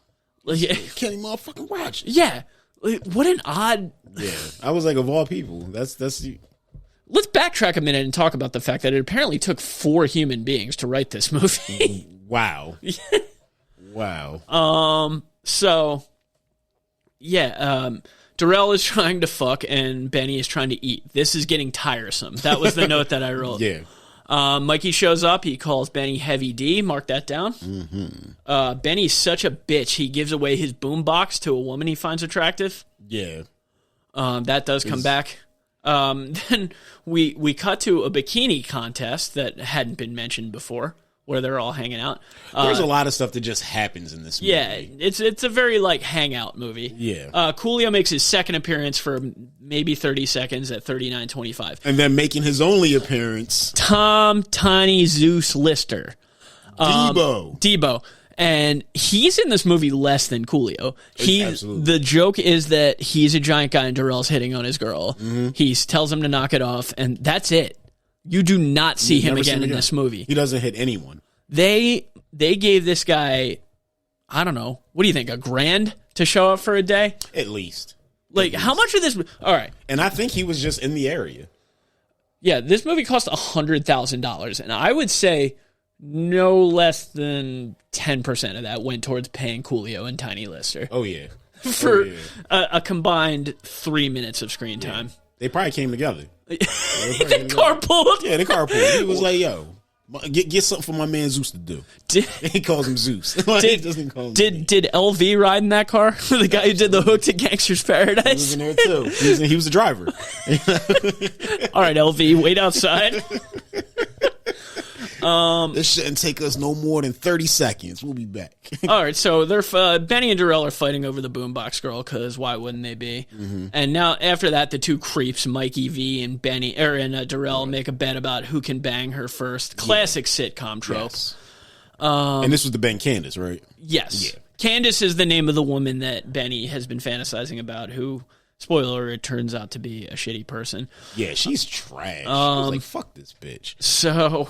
Speaker 1: motherfucking Rogers.
Speaker 2: Yeah. What an odd...
Speaker 1: Yeah. I was like, of all people, that's...
Speaker 2: Let's backtrack a minute and talk about the fact that it apparently took 4 human beings to write this movie.
Speaker 1: Wow. Wow.
Speaker 2: So, Darryl is trying to fuck and Benny is trying to eat. This is getting tiresome. That was the note that I wrote.
Speaker 1: Yeah.
Speaker 2: Mikey shows up. He calls Benny Heavy D. Mark that down. Mm-hmm. Benny's such a bitch. He gives away his boombox to a woman he finds attractive.
Speaker 1: Yeah.
Speaker 2: That does come back. Then we cut to a bikini contest that hadn't been mentioned before, where they're all hanging out.
Speaker 1: There's a lot of stuff that just happens in this movie.
Speaker 2: Yeah, it's a very like hangout movie.
Speaker 1: Yeah.
Speaker 2: Coolio makes his second appearance for maybe 30 seconds at 39:25,
Speaker 1: and then making his only appearance,
Speaker 2: Tom Tiny Zeus Lister, Debo. And he's in this movie less than Coolio. The joke is that he's a giant guy and Darrell's hitting on his girl. Mm-hmm. He tells him to knock it off, and that's it. You do not see him again in this movie.
Speaker 1: He doesn't hit anyone.
Speaker 2: They gave this guy, I don't know, what do you think, $1,000 to show up for a day?
Speaker 1: At least.
Speaker 2: Like, how much of this... All right.
Speaker 1: And I think he was just in the area.
Speaker 2: Yeah, this movie cost $100,000, and I would say... no less than 10% of that went towards paying Coolio and Tiny Lister.
Speaker 1: Oh, yeah.
Speaker 2: For a combined 3 minutes of screen time.
Speaker 1: They probably came together.
Speaker 2: They carpooled.
Speaker 1: Yeah, they carpooled. He was like, yo, get something for my man Zeus to do. He calls him Zeus. He doesn't call him
Speaker 2: did LV ride in that car? The guy who did the hook to Gangster's Paradise?
Speaker 1: He was in there, too. He was the driver.
Speaker 2: All right, LV, wait outside.
Speaker 1: This shouldn't take us no more than 30 seconds. We'll be back.
Speaker 2: All right, so they're Benny and Darryl are fighting over the boombox girl because why wouldn't they be? Mm-hmm. And now after that, the two creeps, Mikey V and Darryl, make a bet about who can bang her first. Classic sitcom trope.
Speaker 1: Yes. And this was the Ben Candace, right?
Speaker 2: Yes. Yeah. Candace is the name of the woman that Benny has been fantasizing about. Who, spoiler, it turns out to be a shitty person.
Speaker 1: Yeah, she's trash. I was like, fuck this bitch.
Speaker 2: So.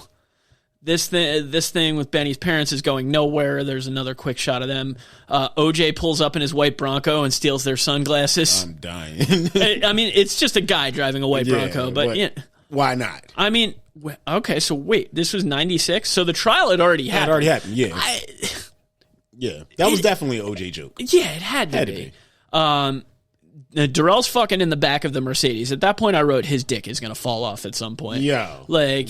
Speaker 2: This thing with Benny's parents is going nowhere. There's another quick shot of them. OJ pulls up in his white Bronco and steals their sunglasses.
Speaker 1: I'm dying.
Speaker 2: I mean, it's just a guy driving a white Bronco, but yeah.
Speaker 1: Why not?
Speaker 2: I mean, Okay, so wait, this was 96? So the trial had already happened.
Speaker 1: It already happened, yeah. Yeah, that was definitely an OJ joke.
Speaker 2: Yeah, it had to be. Darrell's fucking in the back of the Mercedes. At that point, I wrote his dick is going to fall off at some point.
Speaker 1: Yeah.
Speaker 2: Like...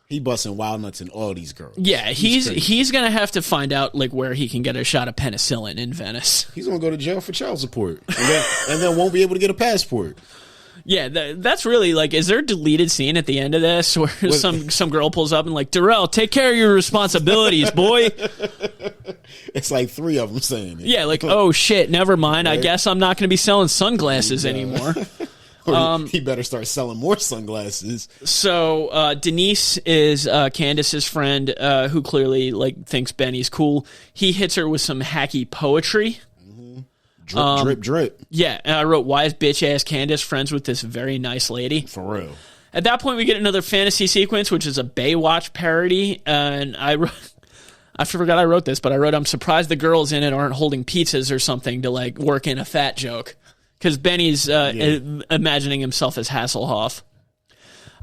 Speaker 1: He busting wild nuts in all these girls.
Speaker 2: Yeah, he's going to have to find out like where he can get a shot of penicillin in Venice.
Speaker 1: He's going to go to jail for child support. And then won't be able to get a passport.
Speaker 2: Yeah, that's really like, is there a deleted scene at the end of this where some girl pulls up and like, Darryl, take care of your responsibilities, boy.
Speaker 1: It's like 3 of them saying it.
Speaker 2: Yeah, like, oh shit, never mind. Right. I guess I'm not going to be selling sunglasses anymore.
Speaker 1: He better start selling more sunglasses.
Speaker 2: So Denise is Candace's friend who clearly like thinks Benny's cool. He hits her with some hacky poetry.
Speaker 1: Drip, drip, drip.
Speaker 2: Yeah, and I wrote, why is bitch-ass Candace friends with this very nice lady?
Speaker 1: For real.
Speaker 2: At that point, we get another fantasy sequence, which is a Baywatch parody, and I forgot I wrote this, but I wrote, I'm surprised the girls in it aren't holding pizzas or something to, like, work in a fat joke. Because Benny's imagining himself as Hasselhoff.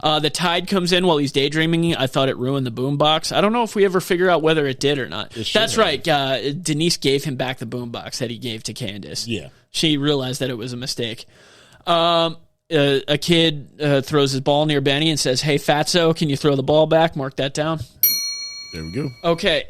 Speaker 2: The tide comes in while he's daydreaming. I thought it ruined the boombox. I don't know if we ever figure out whether it did or not. That's right. Denise gave him back the boombox that he gave to Candace.
Speaker 1: Yeah.
Speaker 2: She realized that it was a mistake. A kid throws his ball near Benny and says, hey, fatso, can you throw the ball back? Mark that down.
Speaker 1: There we go.
Speaker 2: Okay.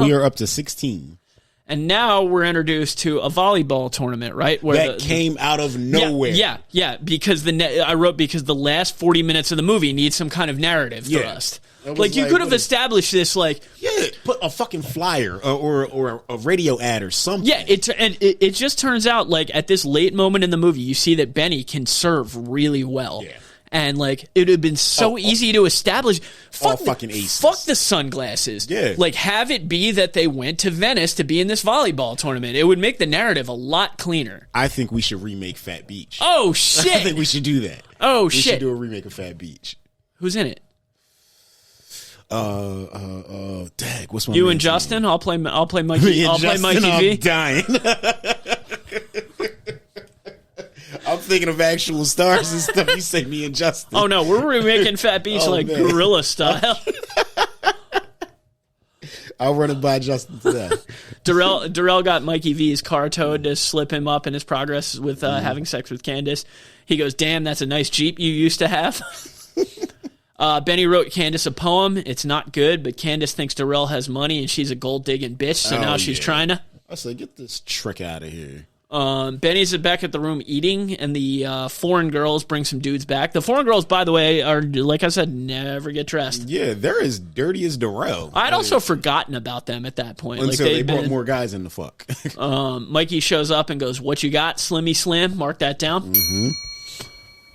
Speaker 1: We are up to 16.
Speaker 2: And now we're introduced to a volleyball tournament, right?
Speaker 1: Where that came out of nowhere.
Speaker 2: Yeah. Because I wrote because the last 40 minutes of the movie needs some kind of narrative for us. Like you could have established this, like
Speaker 1: put a fucking flyer or a radio ad or something.
Speaker 2: Yeah, it just turns out like at this late moment in the movie, you see that Benny can serve really well. Yeah. And, like, it would have been so easy to establish.
Speaker 1: Fucking aces.
Speaker 2: Fuck the sunglasses.
Speaker 1: Yeah.
Speaker 2: Like, have it be that they went to Venice to be in this volleyball tournament. It would make the narrative a lot cleaner.
Speaker 1: I think we should remake Phat Beach.
Speaker 2: Oh, shit.
Speaker 1: I think we should do that.
Speaker 2: Oh, shit.
Speaker 1: We should do a remake of Phat Beach.
Speaker 2: Who's in it?
Speaker 1: Dag, what's my
Speaker 2: You
Speaker 1: name?
Speaker 2: and Justin? I'll play Mikey. I'll play Mikey V.
Speaker 1: I'm dying. I'm thinking of actual stars and stuff. You say me and Justin.
Speaker 2: Oh, no. We're remaking Phat Beach gorilla style.
Speaker 1: I'll run it by Justin today.
Speaker 2: Darryl got Mikey V's car towed to slip him up in his progress with having sex with Candace. He goes, damn, that's a nice Jeep you used to have. Benny wrote Candace a poem. It's not good, but Candace thinks Darryl has money and she's a gold-digging bitch, so now she's trying to.
Speaker 1: I said, get this trick out of here.
Speaker 2: Benny's back at the room eating, and the foreign girls bring some dudes back. The foreign girls, by the way, are, like I said, never get dressed.
Speaker 1: Yeah, they're as dirty as Darryl.
Speaker 2: I'd also forgotten about them at that point.
Speaker 1: Until they brought more guys in the fuck.
Speaker 2: Mikey shows up and goes, what you got, Slimmy Slim? Mark that down.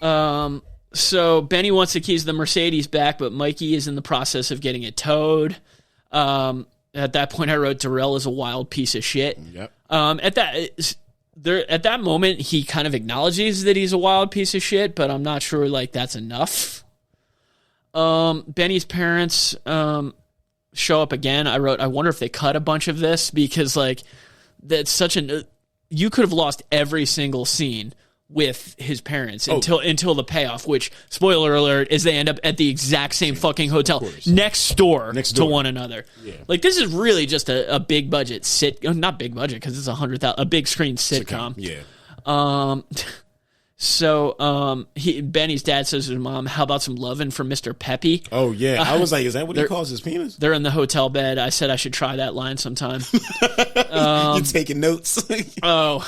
Speaker 1: Mm-hmm.
Speaker 2: So Benny wants the keys to the Mercedes back, but Mikey is in the process of getting it towed. At that point, I wrote Darryl is a wild piece of shit.
Speaker 1: Yep.
Speaker 2: At that moment, he kind of acknowledges that he's a wild piece of shit, but I'm not sure like that's enough. Benny's parents show up again. I wrote, I wonder if they cut a bunch of this because like that's such an you could have lost every single scene with his parents until the payoff, which, spoiler alert, is they end up at the exact same fucking hotel next door to one another. Yeah. Like, this is really just a big budget not big budget, because it's a big screen sitcom.
Speaker 1: Yeah.
Speaker 2: So Benny's dad says to his mom, how about some lovin' for Mr. Peppy?
Speaker 1: Oh, yeah. I was like, is that what he calls his penis?
Speaker 2: They're in the hotel bed. I said I should try that line sometime.
Speaker 1: You're taking notes.
Speaker 2: Oh.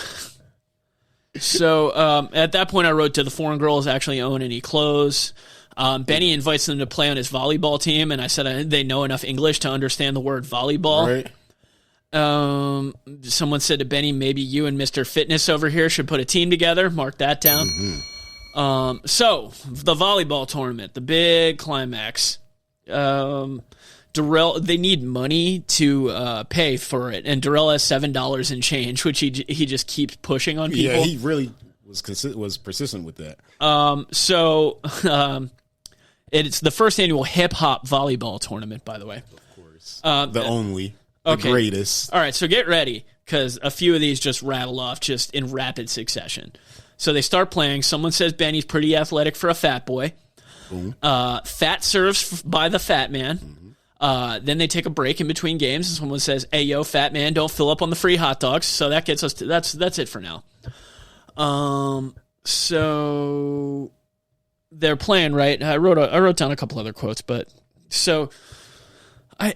Speaker 2: So at that point, I wrote, do the foreign girls actually own any clothes? Benny invites them to play on his volleyball team, and I said they know enough English to understand the word volleyball.
Speaker 1: Right.
Speaker 2: Someone said to Benny, maybe you and Mr. Fitness over here should put a team together. Mark that down. Mm-hmm. So the volleyball tournament, the big climax. Darryl, they need money to pay for it, and Darryl has $7 in change, which he just keeps pushing on people.
Speaker 1: Yeah, he really was persistent with that.
Speaker 2: It's the first annual hip hop volleyball tournament, by the way.
Speaker 1: Of course, the greatest.
Speaker 2: All right, so get ready because a few of these just rattle off just in rapid succession. So they start playing. Someone says Benny's pretty athletic for a fat boy.
Speaker 1: Boom.
Speaker 2: Fat serves by the fat man. Then they take a break in between games, and someone says, "Hey, yo, fat man, don't fill up on the free hot dogs." So that gets us to that's it for now. So they're playing, right? I wrote down a couple other quotes, but so.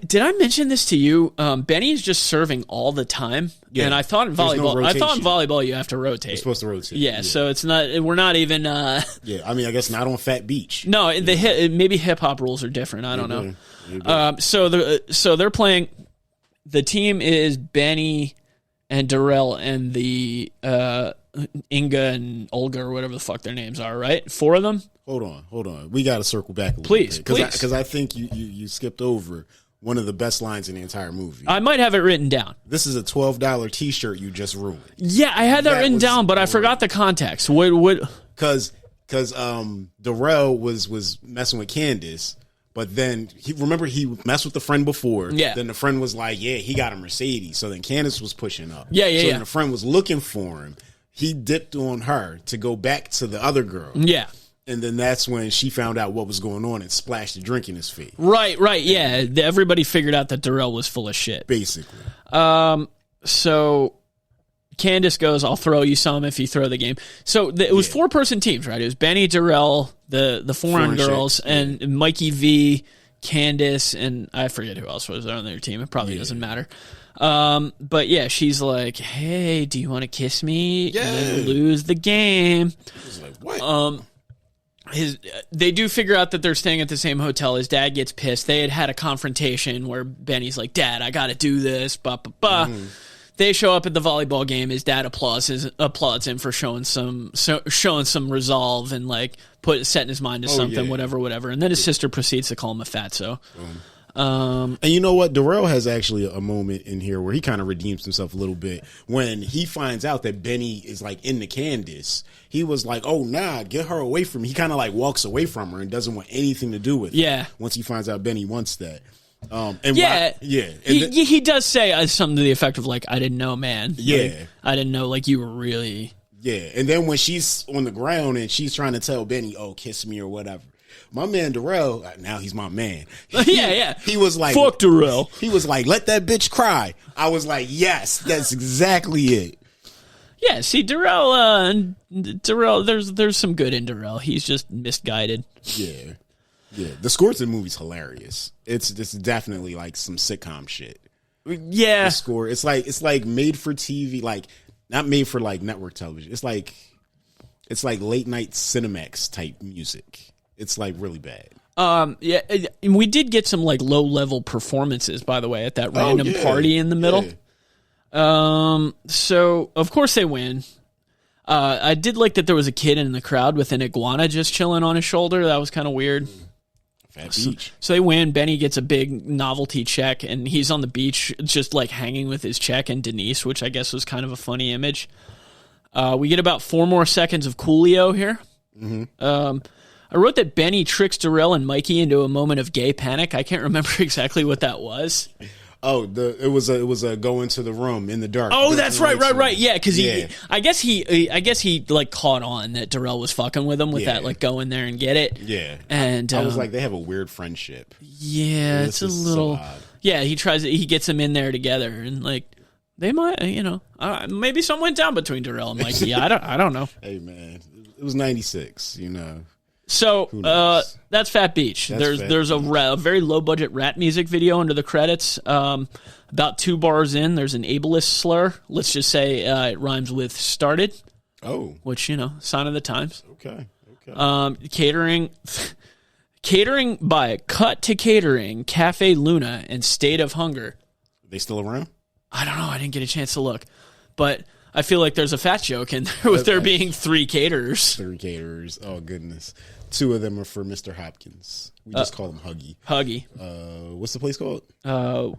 Speaker 2: Did I mention this to you? Benny is just serving all the time, and I thought in volleyball, you have to rotate.
Speaker 1: You're supposed to rotate.
Speaker 2: Yeah, so it's not. We're not even.
Speaker 1: Yeah, I mean, I guess not on Phat Beach.
Speaker 2: No, maybe hip hop rules are different. I don't know. So they're playing. The team is Benny and Darryl and the Inga and Olga or whatever the fuck their names are. Right, 4 of them.
Speaker 1: Hold on. We got to circle back a little
Speaker 2: bit. Please.
Speaker 1: Because I think you skipped over one of the best lines in the entire movie.
Speaker 2: I might have it written down.
Speaker 1: This is a $12 T-shirt you just ruined.
Speaker 2: Yeah, I had that written down, but I forgot the context. What?
Speaker 1: Because Darryl was messing with Candace, but then he messed with the friend before.
Speaker 2: Yeah.
Speaker 1: Then the friend was like, yeah, he got a Mercedes. So then Candace was pushing up.
Speaker 2: Yeah.
Speaker 1: Then the friend was looking for him. He dipped on her to go back to the other girl.
Speaker 2: Yeah. And
Speaker 1: then that's when she found out what was going on and splashed the drink in his face.
Speaker 2: Right, yeah. Everybody figured out that Darryl was full of shit.
Speaker 1: Basically.
Speaker 2: So Candace goes, "I'll throw you some if you throw the game." So it was 4-person teams, right? It was Benny, Darryl, the foreign girls, and Mikey V, Candace, and I forget who else was on their team. It probably doesn't matter. But yeah, she's like, "Hey, do you want to kiss me?" Yeah. And then lose the game.
Speaker 1: He's like, what?
Speaker 2: They do figure out that they're staying at the same hotel. His dad gets pissed. They had a confrontation where Benny's like, "Dad, I got to do this." They show up at the volleyball game. His dad applauds him for showing some resolve and like setting his mind to something, whatever. And then his sister proceeds to call him a fatso.
Speaker 1: And you know what? Darryl has actually a moment in here where he kind of redeems himself a little bit when he finds out that Benny is like into Candace. He was like, "Oh, nah, get her away from me." He kind of like walks away from her and doesn't want anything to do with it.
Speaker 2: Yeah.
Speaker 1: Once he finds out Benny wants that.
Speaker 2: He does say something to the effect of like, "I didn't know, man.
Speaker 1: Yeah.
Speaker 2: Like, I didn't know like you were really."
Speaker 1: Yeah. And then when she's on the ground and she's trying to tell Benny, "Oh, kiss me," or whatever. My man Darryl, now he's my man. He was like,
Speaker 2: "Fuck Darryl."
Speaker 1: He was like, "Let that bitch cry." I was like, yes, that's exactly it.
Speaker 2: Yeah, see, Darryl, there's some good in Darryl. He's just misguided.
Speaker 1: Yeah. The score to the movie's hilarious. It's definitely like some sitcom shit.
Speaker 2: Yeah.
Speaker 1: The score, it's like made for TV, like not made for like network television. It's like late night Cinemax type music. It's like really bad.
Speaker 2: Yeah, and we did get some like low level performances, by the way, at that random party in the middle.
Speaker 1: Yeah.
Speaker 2: So of course they win. I did like that there was a kid in the crowd with an iguana just chilling on his shoulder. That was kind of weird.
Speaker 1: Phat Beach.
Speaker 2: So they win. Benny gets a big novelty check, and he's on the beach just like hanging with his check and Denise, which I guess was kind of a funny image. We get about 4 more seconds of Coolio here. Mm-hmm. I wrote that Benny tricks Darryl and Mikey into a moment of gay panic. I can't remember exactly what that was.
Speaker 1: Oh, it was a go into the room in the dark.
Speaker 2: Oh, that's right. Yeah, because I guess he like caught on that Darryl was fucking with him with that like go in there and get it.
Speaker 1: Yeah,
Speaker 2: and
Speaker 1: I was like, they have a weird friendship.
Speaker 2: Yeah, it's a little. So yeah, he gets them in there together, and like they might, maybe something went down between Darryl and Mikey. I don't know.
Speaker 1: Hey man, it was '96,
Speaker 2: So that's Phat Beach. There's a very low budget rap music video under the credits. About 2 bars in, there's an ableist slur. Let's just say it rhymes with "started."
Speaker 1: Oh,
Speaker 2: which sign of the times.
Speaker 1: Okay.
Speaker 2: Catering by Cut to Catering, Cafe Luna, and State of Hunger.
Speaker 1: Are they still around?
Speaker 2: I don't know. I didn't get a chance to look, but I feel like there's a fat joke in there with there being 3 caterers.
Speaker 1: 3 caterers. Oh goodness. 2 of them are for Mr. Hopkins. We just call him Huggy. What's the place called?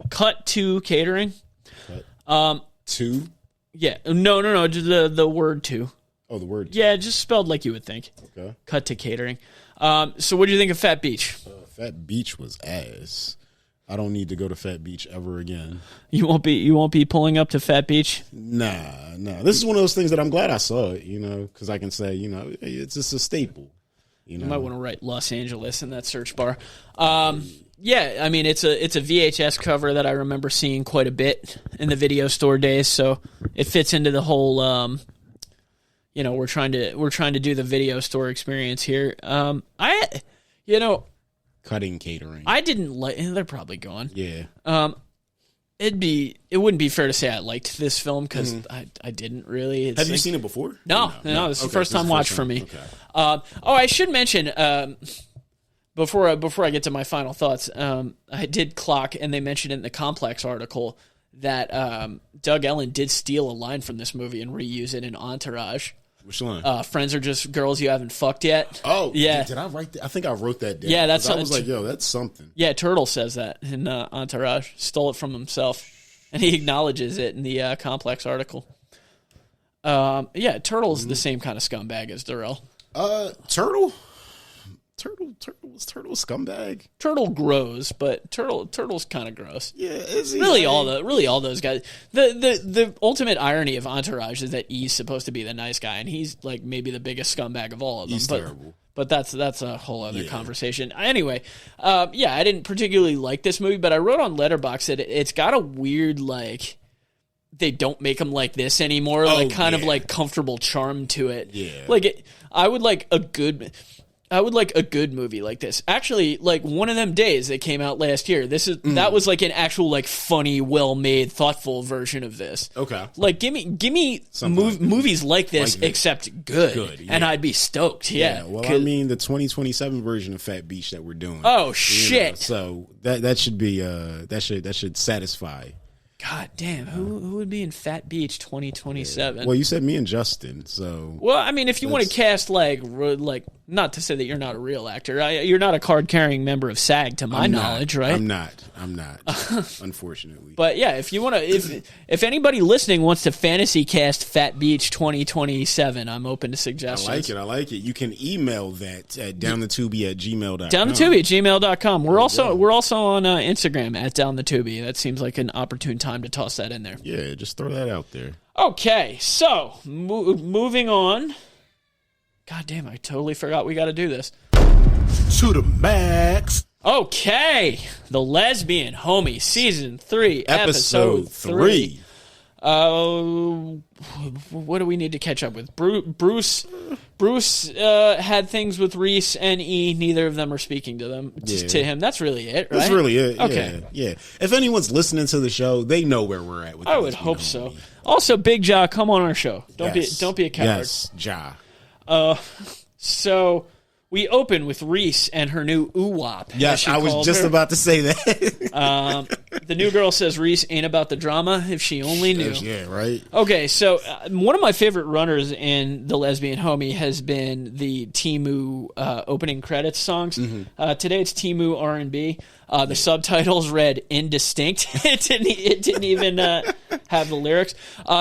Speaker 2: Cut to Catering.
Speaker 1: Two?
Speaker 2: Yeah. No. Just the word two.
Speaker 1: Oh, the word two.
Speaker 2: Yeah, just spelled like you would think.
Speaker 1: Okay.
Speaker 2: Cut to Catering. So what do you think of Phat Beach?
Speaker 1: Phat Beach was ass. I don't need to go to Phat Beach ever again.
Speaker 2: You won't be pulling up to Phat Beach?
Speaker 1: Nah. This is one of those things that I'm glad I saw it, because I can say, it's just a staple. You
Speaker 2: might want to write Los Angeles in that search bar. Yeah, I mean it's a VHS cover that I remember seeing quite a bit in the video store days, so it fits into the whole we're trying to do the video store experience here.
Speaker 1: Cutting catering.
Speaker 2: I didn't like. They're probably gone.
Speaker 1: Yeah.
Speaker 2: It wouldn't be fair to say I liked this film because I didn't really.
Speaker 1: Have you seen it before?
Speaker 2: No. This is the first time watch for me. Okay. I should mention before I get to my final thoughts, I did clock, and they mentioned it in the Complex article that Doug Ellen did steal a line from this movie and reuse it in Entourage.
Speaker 1: Which line?
Speaker 2: Friends are just girls you haven't fucked yet.
Speaker 1: Oh,
Speaker 2: yeah.
Speaker 1: Did I write that? I think I wrote that down.
Speaker 2: Yeah, I
Speaker 1: was like, yo, that's something.
Speaker 2: Yeah, Turtle says that in Entourage. Stole it from himself, and he acknowledges it in the Complex article. Turtle's the same kind of scumbag as Darryl.
Speaker 1: Turtle was Turtle a scumbag?
Speaker 2: Turtle grows, but Turtle's kind of gross.
Speaker 1: Yeah, is he?
Speaker 2: Really all those guys. The ultimate irony of Entourage is that E's supposed to be the nice guy, and he's like maybe the biggest scumbag of all of them.
Speaker 1: He's terrible.
Speaker 2: But that's a whole other conversation. Anyway, I didn't particularly like this movie, but I wrote on Letterboxd that it's got a weird like they don't make them like this anymore, of like comfortable charm to it.
Speaker 1: Yeah,
Speaker 2: I would like a good movie like this. Actually, like One of Them Days that came out last year. That was like an actual like funny, well-made, thoughtful version of this.
Speaker 1: Okay.
Speaker 2: Like give me movies like this except good and I'd be stoked. Yeah.
Speaker 1: Well, I mean the 2027 version of Phat Beach that we're doing.
Speaker 2: Oh shit.
Speaker 1: So that should be that should satisfy.
Speaker 2: God damn, who would be in Phat Beach 2027?
Speaker 1: Well, you said me and Justin, so...
Speaker 2: Well, I mean, if you want to cast, like, not to say that you're not a real actor. You're not a card-carrying member of SAG, to my knowledge, right?
Speaker 1: I'm not, unfortunately.
Speaker 2: But, yeah, if you want to... If anybody listening wants to fantasy cast Phat Beach 2027, I'm open to suggestions.
Speaker 1: I like it. You can email that at downthetubie@gmail.com.
Speaker 2: Downthetubie@gmail.com. We're also on Instagram at downthetubie. That seems like an opportune time to toss that in there.
Speaker 1: Yeah, just throw that out there.
Speaker 2: Okay, so moving on. God damn, I totally forgot we got to do this.
Speaker 1: To the max.
Speaker 2: Okay, The Lesbian Homie, Season 3, Episode 3. What do we need to catch up with? Bruce had things with Reese and E. Neither of them are speaking to him. That's really it, right?
Speaker 1: That's really it.
Speaker 2: Okay.
Speaker 1: Yeah. If anyone's listening to the show, they know where we're at with
Speaker 2: I would hope so. Also, Big Ja, come on our show. Don't be a coward.
Speaker 1: Yes, Ja.
Speaker 2: So we open with Reese and her new oo-wop.
Speaker 1: Yes, I was just about to say that.
Speaker 2: The new girl says Reese ain't about the drama if she only knew.
Speaker 1: Yeah, right.
Speaker 2: Okay, so one of my favorite runners in The Lesbian Homie has been the Temu opening credits songs. Mm-hmm. Today it's Temu R&B. The subtitles read indistinct. It didn't even have the lyrics.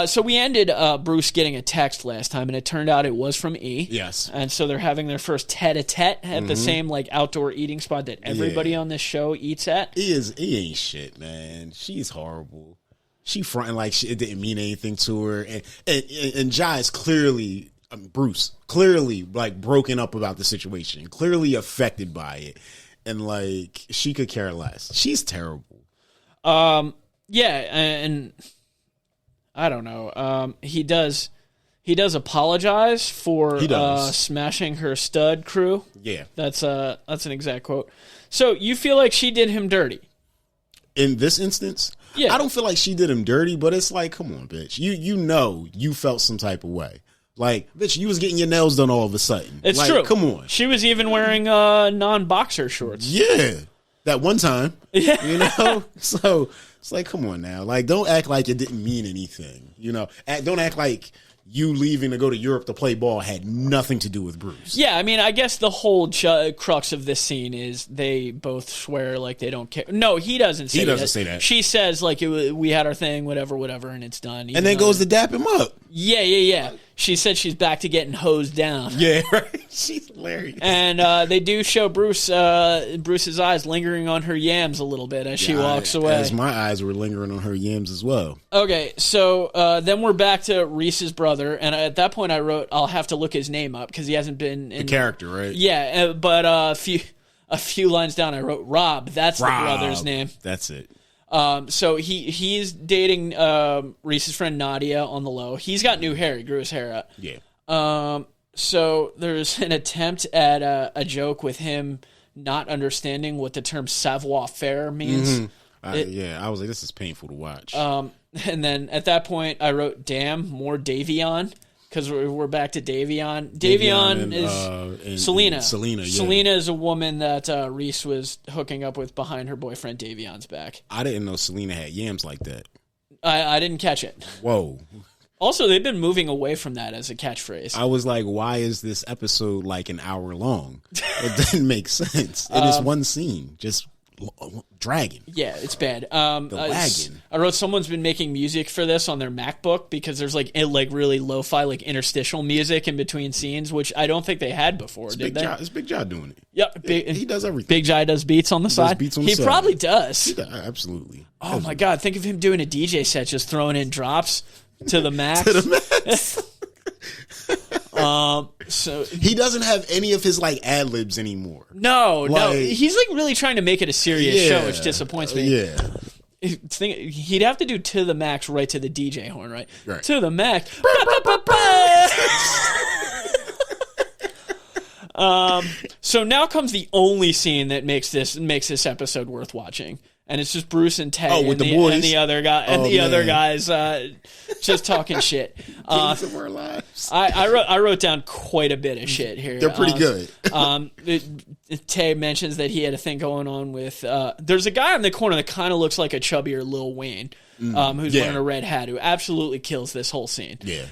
Speaker 2: So we ended Bruce getting a text last time, and it turned out it was from E.
Speaker 1: Yes.
Speaker 2: And so they're having their first tete-a-tete at the same like outdoor eating spot that everybody on this show eats at.
Speaker 1: E ain't shit, man. She's horrible. She fronting like it didn't mean anything to her, and Ja is clearly Bruce clearly like broken up about the situation, clearly affected by it. And, like, she could care less. She's terrible.
Speaker 2: Yeah, and I don't know. He does apologize for smashing her stud crew.
Speaker 1: Yeah.
Speaker 2: That's an exact quote. So you feel like she did him dirty?
Speaker 1: In this instance?
Speaker 2: Yeah.
Speaker 1: I don't feel like she did him dirty, but it's like, come on, bitch. You know you felt some type of way. Like, bitch, you was getting your nails done all of a sudden.
Speaker 2: It's
Speaker 1: like,
Speaker 2: true.
Speaker 1: Come on.
Speaker 2: She was even wearing non-boxer shorts.
Speaker 1: Yeah. That one time.
Speaker 2: Yeah.
Speaker 1: You know? So, it's like, come on now. Like, don't act like it didn't mean anything. You know? Don't act like you leaving to go to Europe to play ball had nothing to do with Bruce.
Speaker 2: Yeah, I mean, I guess the whole crux of this scene is they both swear like they don't care. No, he doesn't say that. He doesn't say that. She says, like, we had our thing, whatever, and it's done.
Speaker 1: And then goes to dap him up.
Speaker 2: Yeah. she said she's back to getting hosed down.
Speaker 1: Yeah, right. She's hilarious.
Speaker 2: And they do show Bruce's eyes lingering on her yams a little bit as she walks away.
Speaker 1: As my eyes were lingering on her yams as well.
Speaker 2: Okay, so then we're back to Reese's brother, and at that point I wrote, I'll have to look his name up because he hasn't been in...
Speaker 1: The character, right?
Speaker 2: Yeah, but a few lines down I wrote Rob. That's Rob. The brother's name.
Speaker 1: That's it.
Speaker 2: So he's dating Reese's friend Nadia on the low. He's got new hair. He grew his hair out.
Speaker 1: Yeah.
Speaker 2: So there's an attempt at a joke with him not understanding what the term savoir-faire means.
Speaker 1: Mm-hmm. I was like, this is painful to watch.
Speaker 2: And then at that point, I wrote, damn, more Davion. Because we're back to Davion. Davion is Selena.
Speaker 1: Selena, yeah.
Speaker 2: Selena is a woman that Reese was hooking up with behind her boyfriend Davion's back.
Speaker 1: I didn't know Selena had yams like that.
Speaker 2: I didn't catch it.
Speaker 1: Whoa.
Speaker 2: Also, they've been moving away from that as a catchphrase.
Speaker 1: I was like, why is this episode like an hour long? It doesn't make sense. It is one scene. Just dragging.
Speaker 2: Yeah, it's bad.
Speaker 1: The wagon.
Speaker 2: I wrote someone's been making music for this on their MacBook because there's like really lo-fi like interstitial music in between scenes, which I don't think they had before. Did they?
Speaker 1: It's Big John doing it.
Speaker 2: Yep,
Speaker 1: he does everything.
Speaker 2: Big Jai does beats on the side. He probably does.
Speaker 1: He does. Absolutely.
Speaker 2: Oh my god! Think of him doing a DJ set, just throwing in drops to the max.
Speaker 1: To the max.
Speaker 2: So
Speaker 1: he doesn't have any of his like ad libs anymore.
Speaker 2: No, he's like really trying to make it a serious show, which disappoints me.
Speaker 1: Yeah,
Speaker 2: he'd have to do to the max right to the DJ horn, right? To the max. So now comes the only scene that makes this episode worth watching. And it's just Bruce and Tay
Speaker 1: with the boys.
Speaker 2: And the other guy and other guys just talking shit.
Speaker 1: Games of our lives.
Speaker 2: I wrote down quite a bit of shit here.
Speaker 1: They're pretty good.
Speaker 2: Tay mentions that he had a thing going on with there's a guy in the corner that kind of looks like a chubbier Lil Wayne. Who's wearing a red hat, who absolutely kills this whole scene.
Speaker 1: Yeah.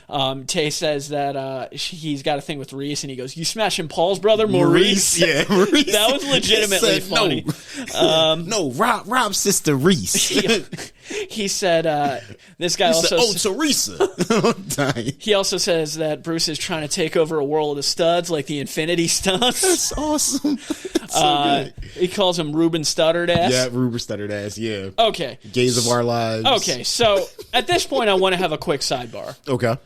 Speaker 2: Tay says that he's got a thing with Reese, and he goes, "You smashing Paul's brother, Maurice?"
Speaker 1: Yeah, Maurice.
Speaker 2: That was legitimately funny.
Speaker 1: No, Rob's sister Reese.
Speaker 2: He said, "This guy also."
Speaker 1: Teresa.
Speaker 2: He also says that Bruce is trying to take over a world of studs, like the Infinity Stunts.
Speaker 1: That's awesome. That's so good.
Speaker 2: He calls him Ruben Stuttered Ass.
Speaker 1: Yeah, Ruben Stuttered Ass. Yeah.
Speaker 2: Okay.
Speaker 1: Gaze of our lives.
Speaker 2: Okay, so at this point, I want to have a quick sidebar.
Speaker 1: Okay.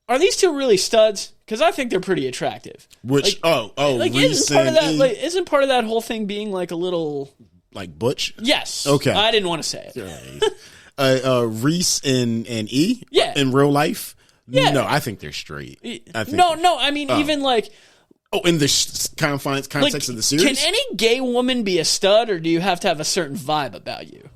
Speaker 2: Are these two really studs? Because I think they're pretty attractive.
Speaker 1: Which
Speaker 2: isn't part of that whole thing being like a little
Speaker 1: like butch?
Speaker 2: Yes.
Speaker 1: Okay.
Speaker 2: I didn't want to say it.
Speaker 1: Reese and E.
Speaker 2: Yeah.
Speaker 1: In real life.
Speaker 2: Yeah.
Speaker 1: No, I think they're straight.
Speaker 2: I mean, even like.
Speaker 1: Oh, in the context of the series?
Speaker 2: Can any gay woman be a stud, or do you have to have a certain vibe about you?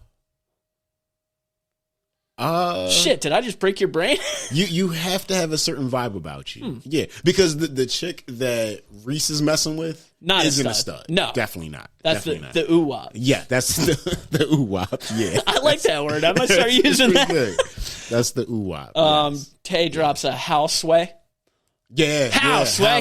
Speaker 2: Shit, did I just break your brain?
Speaker 1: You have to have a certain vibe about you. Yeah, because the chick that Reese is messing with isn't a stud.
Speaker 2: No.
Speaker 1: Definitely not.
Speaker 2: That's
Speaker 1: definitely
Speaker 2: the ooh-wop.
Speaker 1: Yeah, that's the ooh-wop. Yeah.
Speaker 2: I like that word. I might start using that.
Speaker 1: Good. That's the ooh-wop.
Speaker 2: Yes. Tay drops a house sway.
Speaker 1: Yeah.
Speaker 2: Houseway.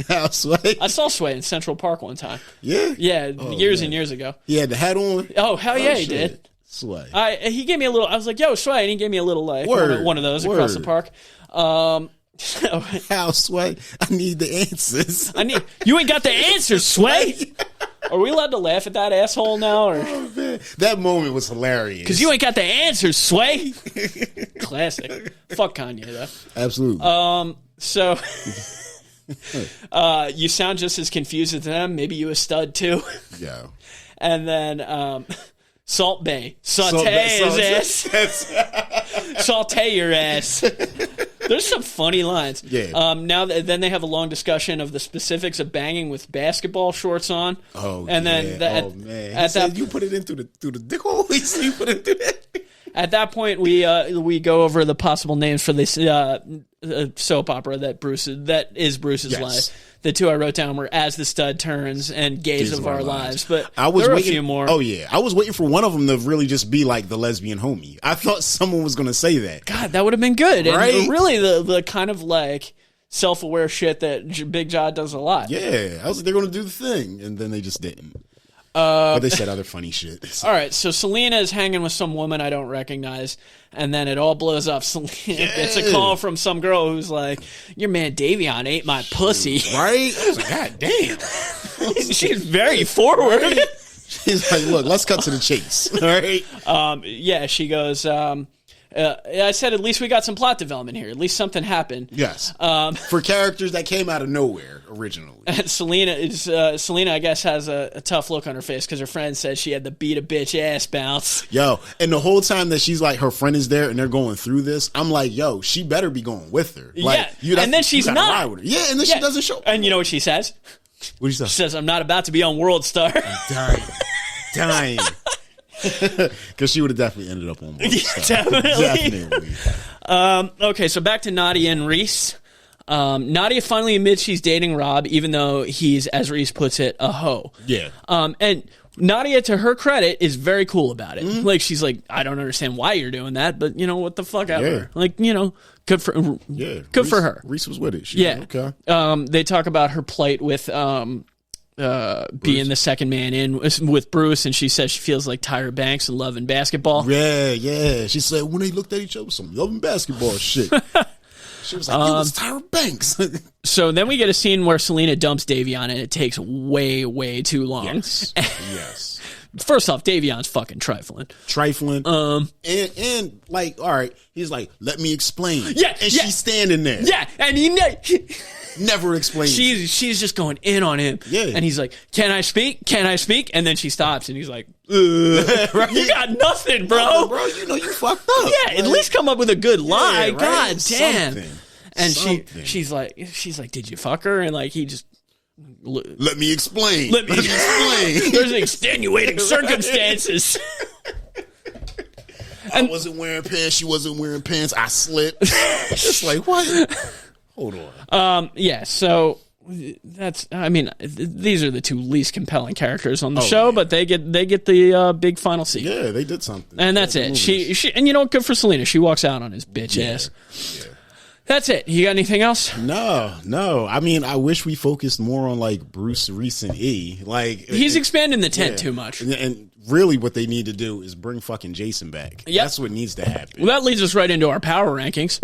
Speaker 1: Houseway.
Speaker 2: I saw Sway in Central Park one time.
Speaker 1: Yeah?
Speaker 2: Yeah, years and years ago.
Speaker 1: He had the hat on?
Speaker 2: Oh, hell yeah, he did.
Speaker 1: Sway.
Speaker 2: He gave me a little, I was like, yo, Sway, and he gave me a little, like, one of those across the park.
Speaker 1: How, Sway? I need the answers.
Speaker 2: You ain't got the answers, Sway? Are we allowed to laugh at that asshole now? Or?
Speaker 1: Oh, man. That moment was hilarious.
Speaker 2: Because you ain't got the answers, Sway. Classic. Fuck Kanye, though.
Speaker 1: Absolutely.
Speaker 2: So, you sound just as confused as them. Maybe you a stud, too.
Speaker 1: Yeah.
Speaker 2: And then, Salt Bay. Saute his ass. Saute your ass. There's some funny lines.
Speaker 1: Yeah.
Speaker 2: Then they have a long discussion of the specifics of banging with basketball shorts on.
Speaker 1: Oh,
Speaker 2: and
Speaker 1: yeah.
Speaker 2: then
Speaker 1: man. You put it in through the dick hole. You put it through that.
Speaker 2: At that point, we go over the possible names for this soap opera that is Bruce's life. The two I wrote down were As the Stud Turns and Gaze of Our Lives. But there were a few more.
Speaker 1: Oh, yeah. I was waiting for one of them to really just be like the lesbian homie. I thought someone was going to say that.
Speaker 2: God, that would have been good.
Speaker 1: Right?
Speaker 2: And really the kind of like self-aware shit that Big John does a lot.
Speaker 1: Yeah. I was like, they're going to do the thing. And then they just didn't. But they said other funny shit.
Speaker 2: All right, so Selena is hanging with some woman I don't recognize, and then it all blows up. Selena gets a call from some girl who's like, your man Davion ate my pussy.
Speaker 1: Right? I was like, God damn.
Speaker 2: She's very forward.
Speaker 1: Right? She's like, look, let's cut to the chase. All right?
Speaker 2: Yeah, she goes... I said, at least we got some plot development here. At least something happened.
Speaker 1: Yes. For characters that came out of nowhere originally.
Speaker 2: And Selena, I guess, has a tough look on her face because her friend said she had the beat a bitch ass bounce.
Speaker 1: Yo, and the whole time that she's like, her friend is there and they're going through this, I'm like, yo, she better be going with her. Like,
Speaker 2: yeah, and then she's not.
Speaker 1: Ride with her. Yeah, and then she doesn't show.
Speaker 2: And you know what she says?
Speaker 1: What do you say?
Speaker 2: She says, I'm not about to be on World Star.
Speaker 1: Dying. Because she would have definitely ended up on World Star.
Speaker 2: Definitely. Okay, so back to Nadia and Reese. Nadia finally admits she's dating Rob, even though he's, as Reese puts it, a hoe.
Speaker 1: Yeah.
Speaker 2: And Nadia, to her credit, is very cool about it. Like, she's like, I don't understand why you're doing that, but, you know, what the fuck ever. Like, you know, good for her.
Speaker 1: Reese was with it. She was okay.
Speaker 2: They talk about her plight with being the second man in with Bruce, and she says she feels like Tyra Banks in Love and Basketball.
Speaker 1: Yeah. She said when they looked at each other, some Love and Basketball shit. She was like, it was Tyra Banks.
Speaker 2: So then we get a scene where Selena dumps Davion, and it takes way, way too long.
Speaker 1: Yes.
Speaker 2: First off, Davion's fucking trifling.
Speaker 1: And like, all right, he's like, let me explain.
Speaker 2: Yeah.
Speaker 1: And she's standing there.
Speaker 2: Yeah, and he
Speaker 1: never explains.
Speaker 2: She's just going in on him.
Speaker 1: Yeah.
Speaker 2: And he's like, can I speak? And then she stops, and he's like, right? You got nothing, bro.
Speaker 1: Oh, bro, you know you fucked up.
Speaker 2: Yeah, at least come up with a good lie.
Speaker 1: Right?
Speaker 2: God damn.
Speaker 1: Something.
Speaker 2: And she's like, did you fuck her? And like, he just...
Speaker 1: Let me explain. There's
Speaker 2: extenuating circumstances.
Speaker 1: I wasn't wearing pants. She wasn't wearing pants. I slipped. It's like, what? Hold on.
Speaker 2: Yeah, so that's, I mean, these are the two least compelling characters on the show, but they get the big final scene.
Speaker 1: Yeah, they did something.
Speaker 2: And that's it. She and you know, good for Selena. She walks out on his bitch ass. Yeah. That's it. You got anything else?
Speaker 1: No. I mean, I wish we focused more on like Bruce, Reese, and E. Like,
Speaker 2: he's expanding the tent too much.
Speaker 1: And really, what they need to do is bring fucking Jason back.
Speaker 2: Yep.
Speaker 1: That's what needs to happen.
Speaker 2: Well, that leads us right into our power rankings.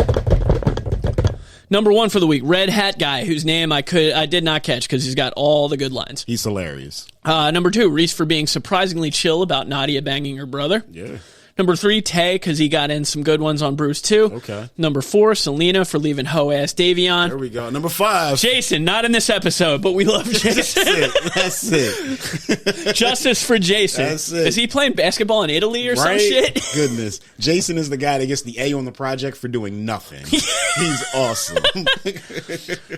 Speaker 2: Number 1 for the week, Red Hat Guy, whose name I did not catch because he's got all the good lines.
Speaker 1: He's hilarious.
Speaker 2: Number 2, Reese for being surprisingly chill about Nadia banging her brother.
Speaker 1: Yeah.
Speaker 2: Number 3, Tay, because he got in some good ones on Bruce, too.
Speaker 1: Okay.
Speaker 2: Number 4, Selena for leaving hoe-ass Davion.
Speaker 1: There we go. Number 5.
Speaker 2: Jason, not in this episode, but we love Jason.
Speaker 1: That's it.
Speaker 2: Justice for Jason.
Speaker 1: That's it.
Speaker 2: Is he playing basketball in Italy or some shit?
Speaker 1: Goodness. Jason is the guy that gets the A on the project for doing nothing. He's awesome.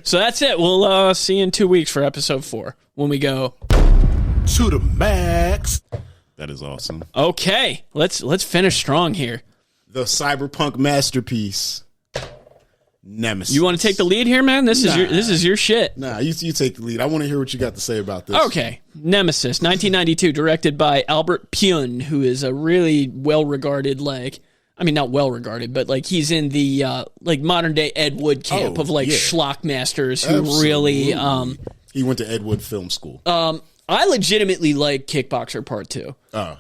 Speaker 2: So that's it. We'll see you in 2 weeks for episode 4 when we go
Speaker 1: to the max. That is awesome.
Speaker 2: Okay, let's finish strong here.
Speaker 1: The cyberpunk masterpiece, Nemesis.
Speaker 2: You want to take the lead here, man? This is your shit.
Speaker 1: Nah, you take the lead. I want to hear what you got to say about this.
Speaker 2: Okay, Nemesis, 1992, directed by Albert Pyun, who is a really well-regarded, not well-regarded, but like he's in the modern day Ed Wood camp of schlock masters who really
Speaker 1: he went to Ed Wood Film School.
Speaker 2: I legitimately like Kickboxer Part 2.
Speaker 1: Oh,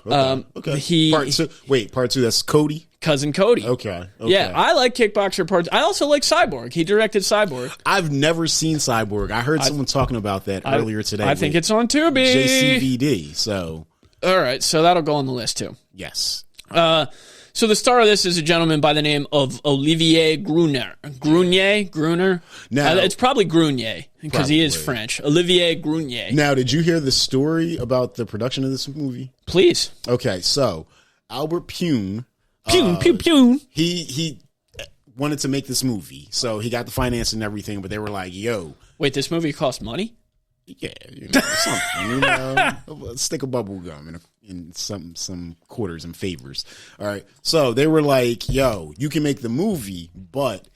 Speaker 1: okay. Okay. Part 2, that's Cody?
Speaker 2: Cousin Cody.
Speaker 1: Okay.
Speaker 2: Yeah, I like Kickboxer Part 2. I also like Cyborg. He directed Cyborg.
Speaker 1: I've never seen Cyborg. I heard someone talking about that earlier today.
Speaker 2: I think it's on Tubi.
Speaker 1: JCVD, so. All
Speaker 2: right, so that'll go on the list, too.
Speaker 1: Yes.
Speaker 2: So the star of this is a gentleman by the name of Olivier Gruner. Gruner?
Speaker 1: Now,
Speaker 2: it's probably Grunier, because he is French. Olivier Grunier.
Speaker 1: Now, did you hear the story about the production of this movie?
Speaker 2: Please.
Speaker 1: Okay, so Albert Pyun.
Speaker 2: Pyun.
Speaker 1: He wanted to make this movie, so he got the finance and everything, but they were like, yo.
Speaker 2: Wait, this movie cost money?
Speaker 1: Yeah, something. Stick a bubble gum in some quarters and favors. All right. So they were like, yo, you can make the movie, but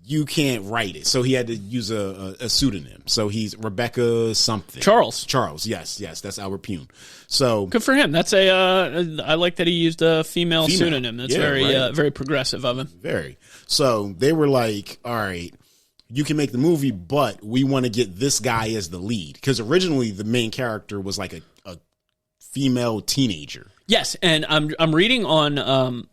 Speaker 1: you can't write it. So he had to use a pseudonym. So he's Rebecca something. Charles. Yes. That's Albert Pyun. So
Speaker 2: good for him. That's I like that he used a female pseudonym. That's very progressive of him.
Speaker 1: Very. So they were like, all right, you can make the movie, but we want to get this guy as the lead. Because originally the main character was like a female teenager.
Speaker 2: Yes, and I'm reading on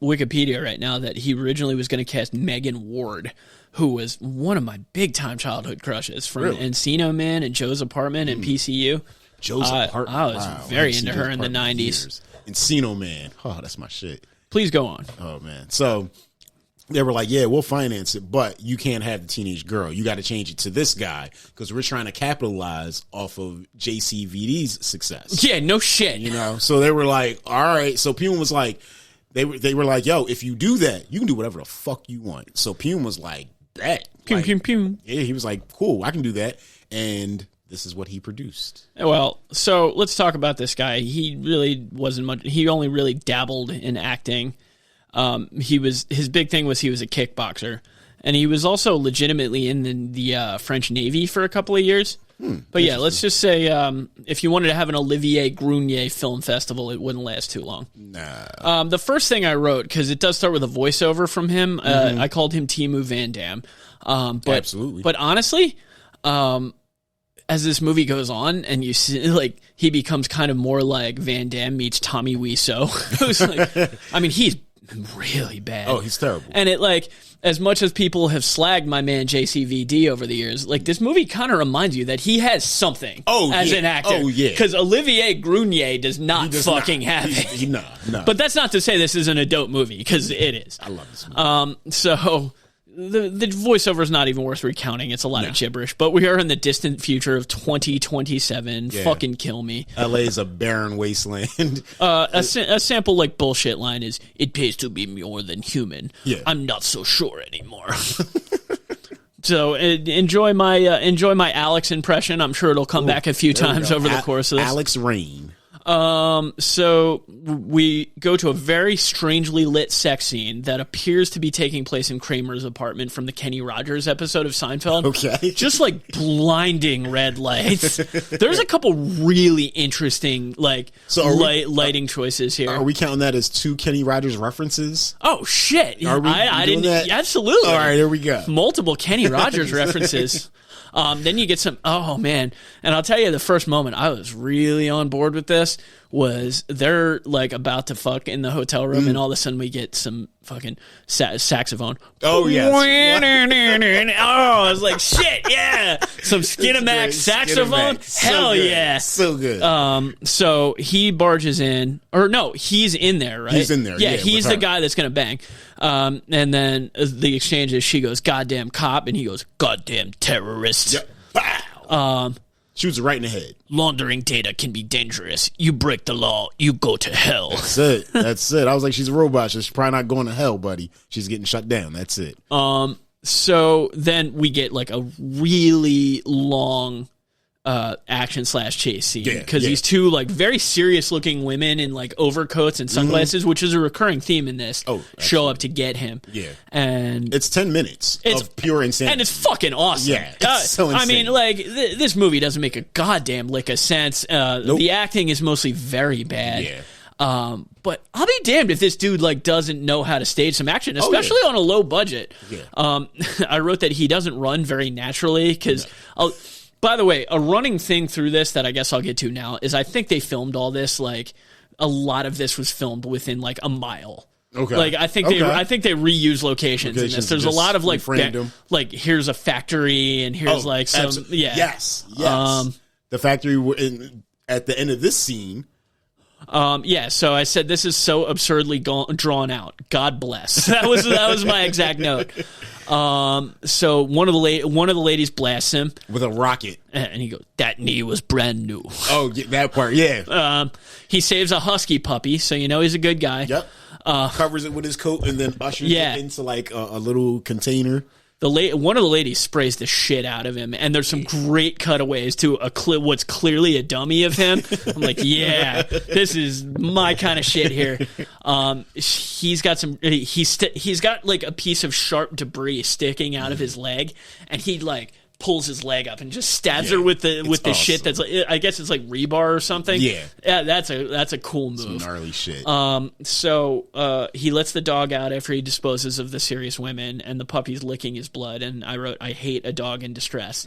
Speaker 2: Wikipedia right now that he originally was going to cast Megan Ward, who was one of my big-time childhood crushes from Encino Man and Joe's Apartment and PCU.
Speaker 1: Joe's Apartment.
Speaker 2: I was very into her in the 90s.
Speaker 1: Encino Man. Oh, that's my shit.
Speaker 2: Please go on.
Speaker 1: Oh, man. So they were like, yeah, we'll finance it, but you can't have the teenage girl. You got to change it to this guy because we're trying to capitalize off of JCVD's success.
Speaker 2: Yeah, no shit.
Speaker 1: You know, so they were like, all right. So Pune was like, they were like, yo, if you do that, you can do whatever the fuck you want. So Pune was like, bet.
Speaker 2: Pune.
Speaker 1: Yeah, he was like, cool, I can do that. And this is what he produced.
Speaker 2: Well, so let's talk about this guy. He really wasn't much. He only really dabbled in acting. His big thing was he was a kickboxer, and he was also legitimately in the French Navy for a couple of years. But yeah, let's just say if you wanted to have an Olivier Grunier film festival, it wouldn't last too long.
Speaker 1: Nah.
Speaker 2: The first thing I wrote, because it does start with a voiceover from him, I called him Timu Van Damme.
Speaker 1: Absolutely.
Speaker 2: But honestly, as this movie goes on, and you see, like, he becomes kind of more like Van Damme meets Tommy Wiseau. Who's like, I mean, he's really bad.
Speaker 1: Oh, he's terrible.
Speaker 2: And it, like, as much as people have slagged my man JCVD over the years, like, this movie kind of reminds you that he has something as an actor.
Speaker 1: Oh, yeah.
Speaker 2: Because Olivier Grunier does not have it.
Speaker 1: No.
Speaker 2: But that's not to say this isn't a dope movie, because it is.
Speaker 1: I love this movie.
Speaker 2: So the voiceover is not even worth recounting. It's a lot of gibberish. But we are in the distant future of 2027. Yeah. Fucking kill me.
Speaker 1: LA is a barren wasteland.
Speaker 2: A sample like bullshit line is, "It pays to be more than human.
Speaker 1: Yeah.
Speaker 2: I'm not so sure anymore." So enjoy my Alex impression. I'm sure it'll come back a few times over the course of this.
Speaker 1: Alex Rain.
Speaker 2: So we go to a very strangely lit sex scene that appears to be taking place in Kramer's apartment from the Kenny Rogers episode of Seinfeld.
Speaker 1: Okay.
Speaker 2: Just like blinding red lights. There's a couple really interesting lighting choices here.
Speaker 1: Are we counting that as 2 Kenny Rogers references?
Speaker 2: Oh shit.
Speaker 1: I
Speaker 2: didn't
Speaker 1: that?
Speaker 2: Absolutely.
Speaker 1: All right, here we go.
Speaker 2: Multiple Kenny Rogers references. Then you get some, oh man. And I'll tell you, the first moment I was really on board with this was they're like about to fuck in the hotel room, and all of a sudden we get some fucking saxophone.
Speaker 1: Oh, yes.
Speaker 2: Oh, I was like, shit, yeah. Some Skinamax saxophone. Hell yeah.
Speaker 1: So good.
Speaker 2: So he barges in, or no, he's in there, right?
Speaker 1: He's in there.
Speaker 2: Yeah, he's the guy that's going to bang. And then the exchange is, she goes, "Goddamn cop," and he goes, "Goddamn terrorist."
Speaker 1: Yep. Bow. Shoots right in the head.
Speaker 2: "Laundering data can be dangerous. You break the law, you go to hell."
Speaker 1: That's it. I was like, she's a robot. She's probably not going to hell, buddy. She's getting shut down. That's it.
Speaker 2: So then we get like a really long action / chase scene because these two like very serious looking women in like overcoats and sunglasses, which is a recurring theme in this, show up to get him.
Speaker 1: Yeah,
Speaker 2: and
Speaker 1: it's 10 minutes of pure insanity,
Speaker 2: and it's fucking awesome.
Speaker 1: Yeah, it's so insane.
Speaker 2: I mean, like this movie doesn't make a goddamn lick of sense.
Speaker 1: Nope.
Speaker 2: The acting is mostly very bad.
Speaker 1: Yeah.
Speaker 2: But I'll be damned if this dude like doesn't know how to stage some action, especially on a low budget.
Speaker 1: Yeah.
Speaker 2: I wrote that he doesn't run very naturally because. By the way, a running thing through this that I guess I'll get to now is I think they filmed all this, like, a lot of this was filmed within, like, a mile. Okay. Like, I think they reuse locations in this. There's a lot of, like, here's a factory and here's, some... Yeah.
Speaker 1: Yes. The factory at the end of this scene...
Speaker 2: So I said this is so absurdly drawn out. God bless. That was my exact note. So one of the ladies blasts him
Speaker 1: with a rocket,
Speaker 2: and he goes, "That knee was brand new."
Speaker 1: Oh, that part, yeah.
Speaker 2: He saves a husky puppy, so you know he's a good guy.
Speaker 1: Yep. Covers it with his coat and then ushers it into like a little container.
Speaker 2: One of the ladies sprays the shit out of him, and there's some great cutaways to what's clearly a dummy of him. I'm like, yeah, this is my kind of shit here. He's got like a piece of sharp debris sticking out of his leg, and he like pulls his leg up and just stabs her with the awesome. Shit that's like, I guess it's like rebar or something. Yeah, that's a cool move.
Speaker 1: Some gnarly shit.
Speaker 2: So he lets the dog out after he disposes of the serious women, and the puppy's licking his blood. And I wrote, I hate a dog in distress.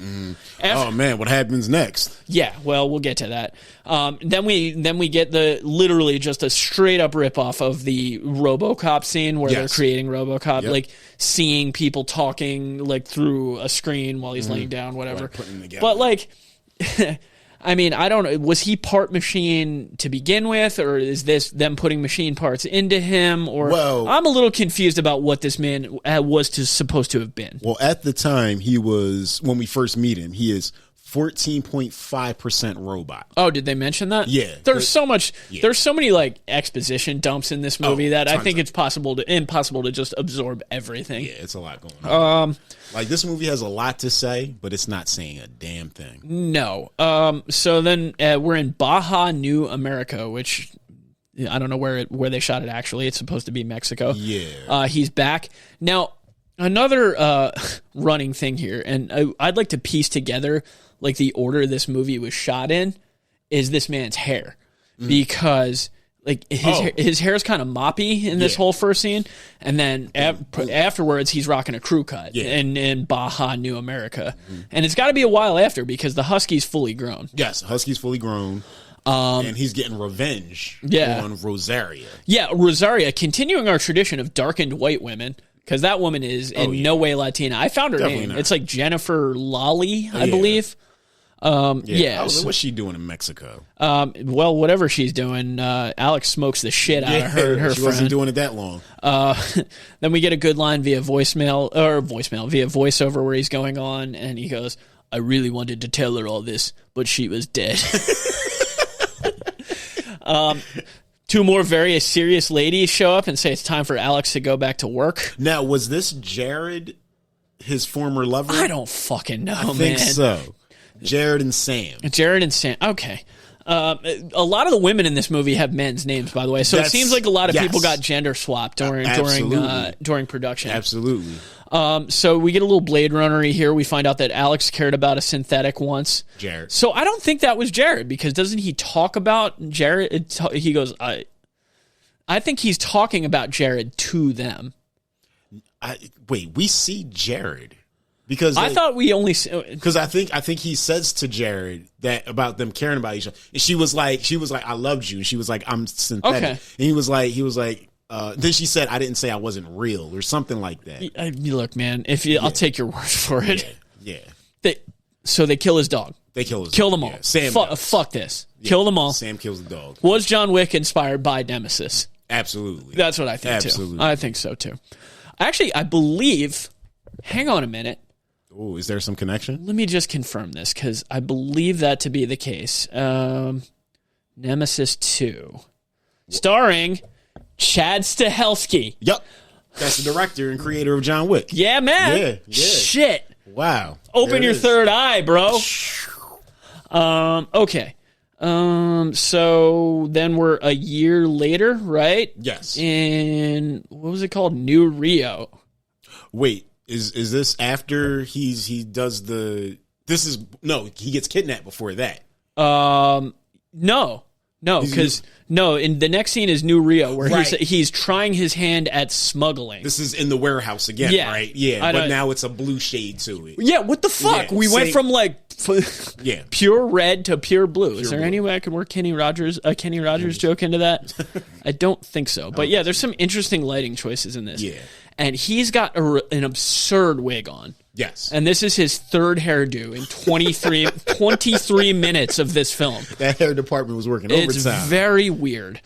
Speaker 1: Oh man, what happens next?
Speaker 2: Yeah, well, we'll get to that. Then we get literally just a straight up ripoff of the RoboCop scene where they're creating RoboCop, like seeing people talking like through a screen while he's laying down, whatever.
Speaker 1: Like putting them together.
Speaker 2: But like, I mean, I don't know. Was he part machine to begin with, or is this them putting machine parts into him? Or I'm a little confused about what this man was supposed to have been.
Speaker 1: Well, at the time when we first meet him, he is 14.5% robot.
Speaker 2: Oh, did they mention that?
Speaker 1: Yeah.
Speaker 2: There's so many like exposition dumps in this movie that I think it's impossible to just absorb everything.
Speaker 1: Yeah, it's a lot going on. Like this movie has a lot to say, but it's not saying a damn thing.
Speaker 2: No. So then we're in Baja, New America, which I don't know where they shot it actually. It's supposed to be Mexico.
Speaker 1: Yeah.
Speaker 2: He's back. Now, another running thing here, and I'd like to piece together like the order this movie was shot in, is this man's hair. Because like his hair is kind of moppy in this whole first scene, and then afterwards he's rocking a crew cut in Baja, New America. And it's got to be a while after because the husky's fully grown.
Speaker 1: Yes, husky's fully grown. And he's getting revenge on Rosaria.
Speaker 2: Yeah, Rosaria, continuing our tradition of darkened white women. Because that woman is in no way Latina. I found her name. Not. It's like Jennifer Lawley, I believe.
Speaker 1: What's she doing in Mexico?
Speaker 2: Well, whatever she's doing, Alex smokes the shit out of her and her
Speaker 1: she
Speaker 2: friend.
Speaker 1: Wasn't doing it that long.
Speaker 2: Then we get a good line via via voiceover where he's going on, and he goes, I really wanted to tell her all this, but she was dead. Two more very serious ladies show up and say it's time for Alex to go back to work.
Speaker 1: Now, was this Jared, his former lover?
Speaker 2: I don't fucking know, man.
Speaker 1: I think so. Jared and Sam.
Speaker 2: Okay. A lot of the women in this movie have men's names, by the way. So it seems like a lot of people got gender swapped during production.
Speaker 1: Absolutely.
Speaker 2: So we get a little Blade Runner-y here. We find out that Alex cared about a synthetic once.
Speaker 1: Jared.
Speaker 2: So I don't think that was Jared, because doesn't he talk about Jared? He goes, I think he's talking about Jared to them.
Speaker 1: Wait, we see Jared. Because
Speaker 2: I thought we only
Speaker 1: because I think he says to Jared that about them caring about each other. And she was like, I loved you. And she was like, I'm synthetic. Okay. And he was like, then she said, I didn't say I wasn't real or something like that.
Speaker 2: Look, man, I'll take your word for it.
Speaker 1: Yeah.
Speaker 2: So they kill his dog.
Speaker 1: Kill
Speaker 2: them all.
Speaker 1: Sam.
Speaker 2: Fuck this. Yeah. Kill them all.
Speaker 1: Sam kills the dog.
Speaker 2: Was John Wick inspired by Nemesis?
Speaker 1: Absolutely.
Speaker 2: That's what I think too. I think so too. Actually, I believe. Hang on a minute.
Speaker 1: Oh, is there some connection?
Speaker 2: Let me just confirm this, because I believe that to be the case. Nemesis 2. Starring Chad Stahelski.
Speaker 1: Yep. That's the director and creator of John Wick.
Speaker 2: Yeah, man.
Speaker 1: Yeah.
Speaker 2: Shit.
Speaker 1: Wow.
Speaker 2: Open your third eye, bro. Okay. So then we're a year later, right?
Speaker 1: Yes.
Speaker 2: In, what was it called? New Rio.
Speaker 1: Wait. Is this after he gets kidnapped before that?
Speaker 2: No, because in the next scene is New Rio, where he's trying his hand at smuggling.
Speaker 1: This is in the warehouse again, right? Yeah, but now it's a blue shade to it.
Speaker 2: Yeah, what the fuck? We went from pure red to pure blue. Is there any way I could work Kenny Rogers joke into that? I don't think so. But yeah, there's some interesting lighting choices in this. Yeah. And he's got an absurd wig on.
Speaker 1: Yes.
Speaker 2: And this is his third hairdo in 23 minutes of this film.
Speaker 1: That hair department was working overtime.
Speaker 2: It's very weird.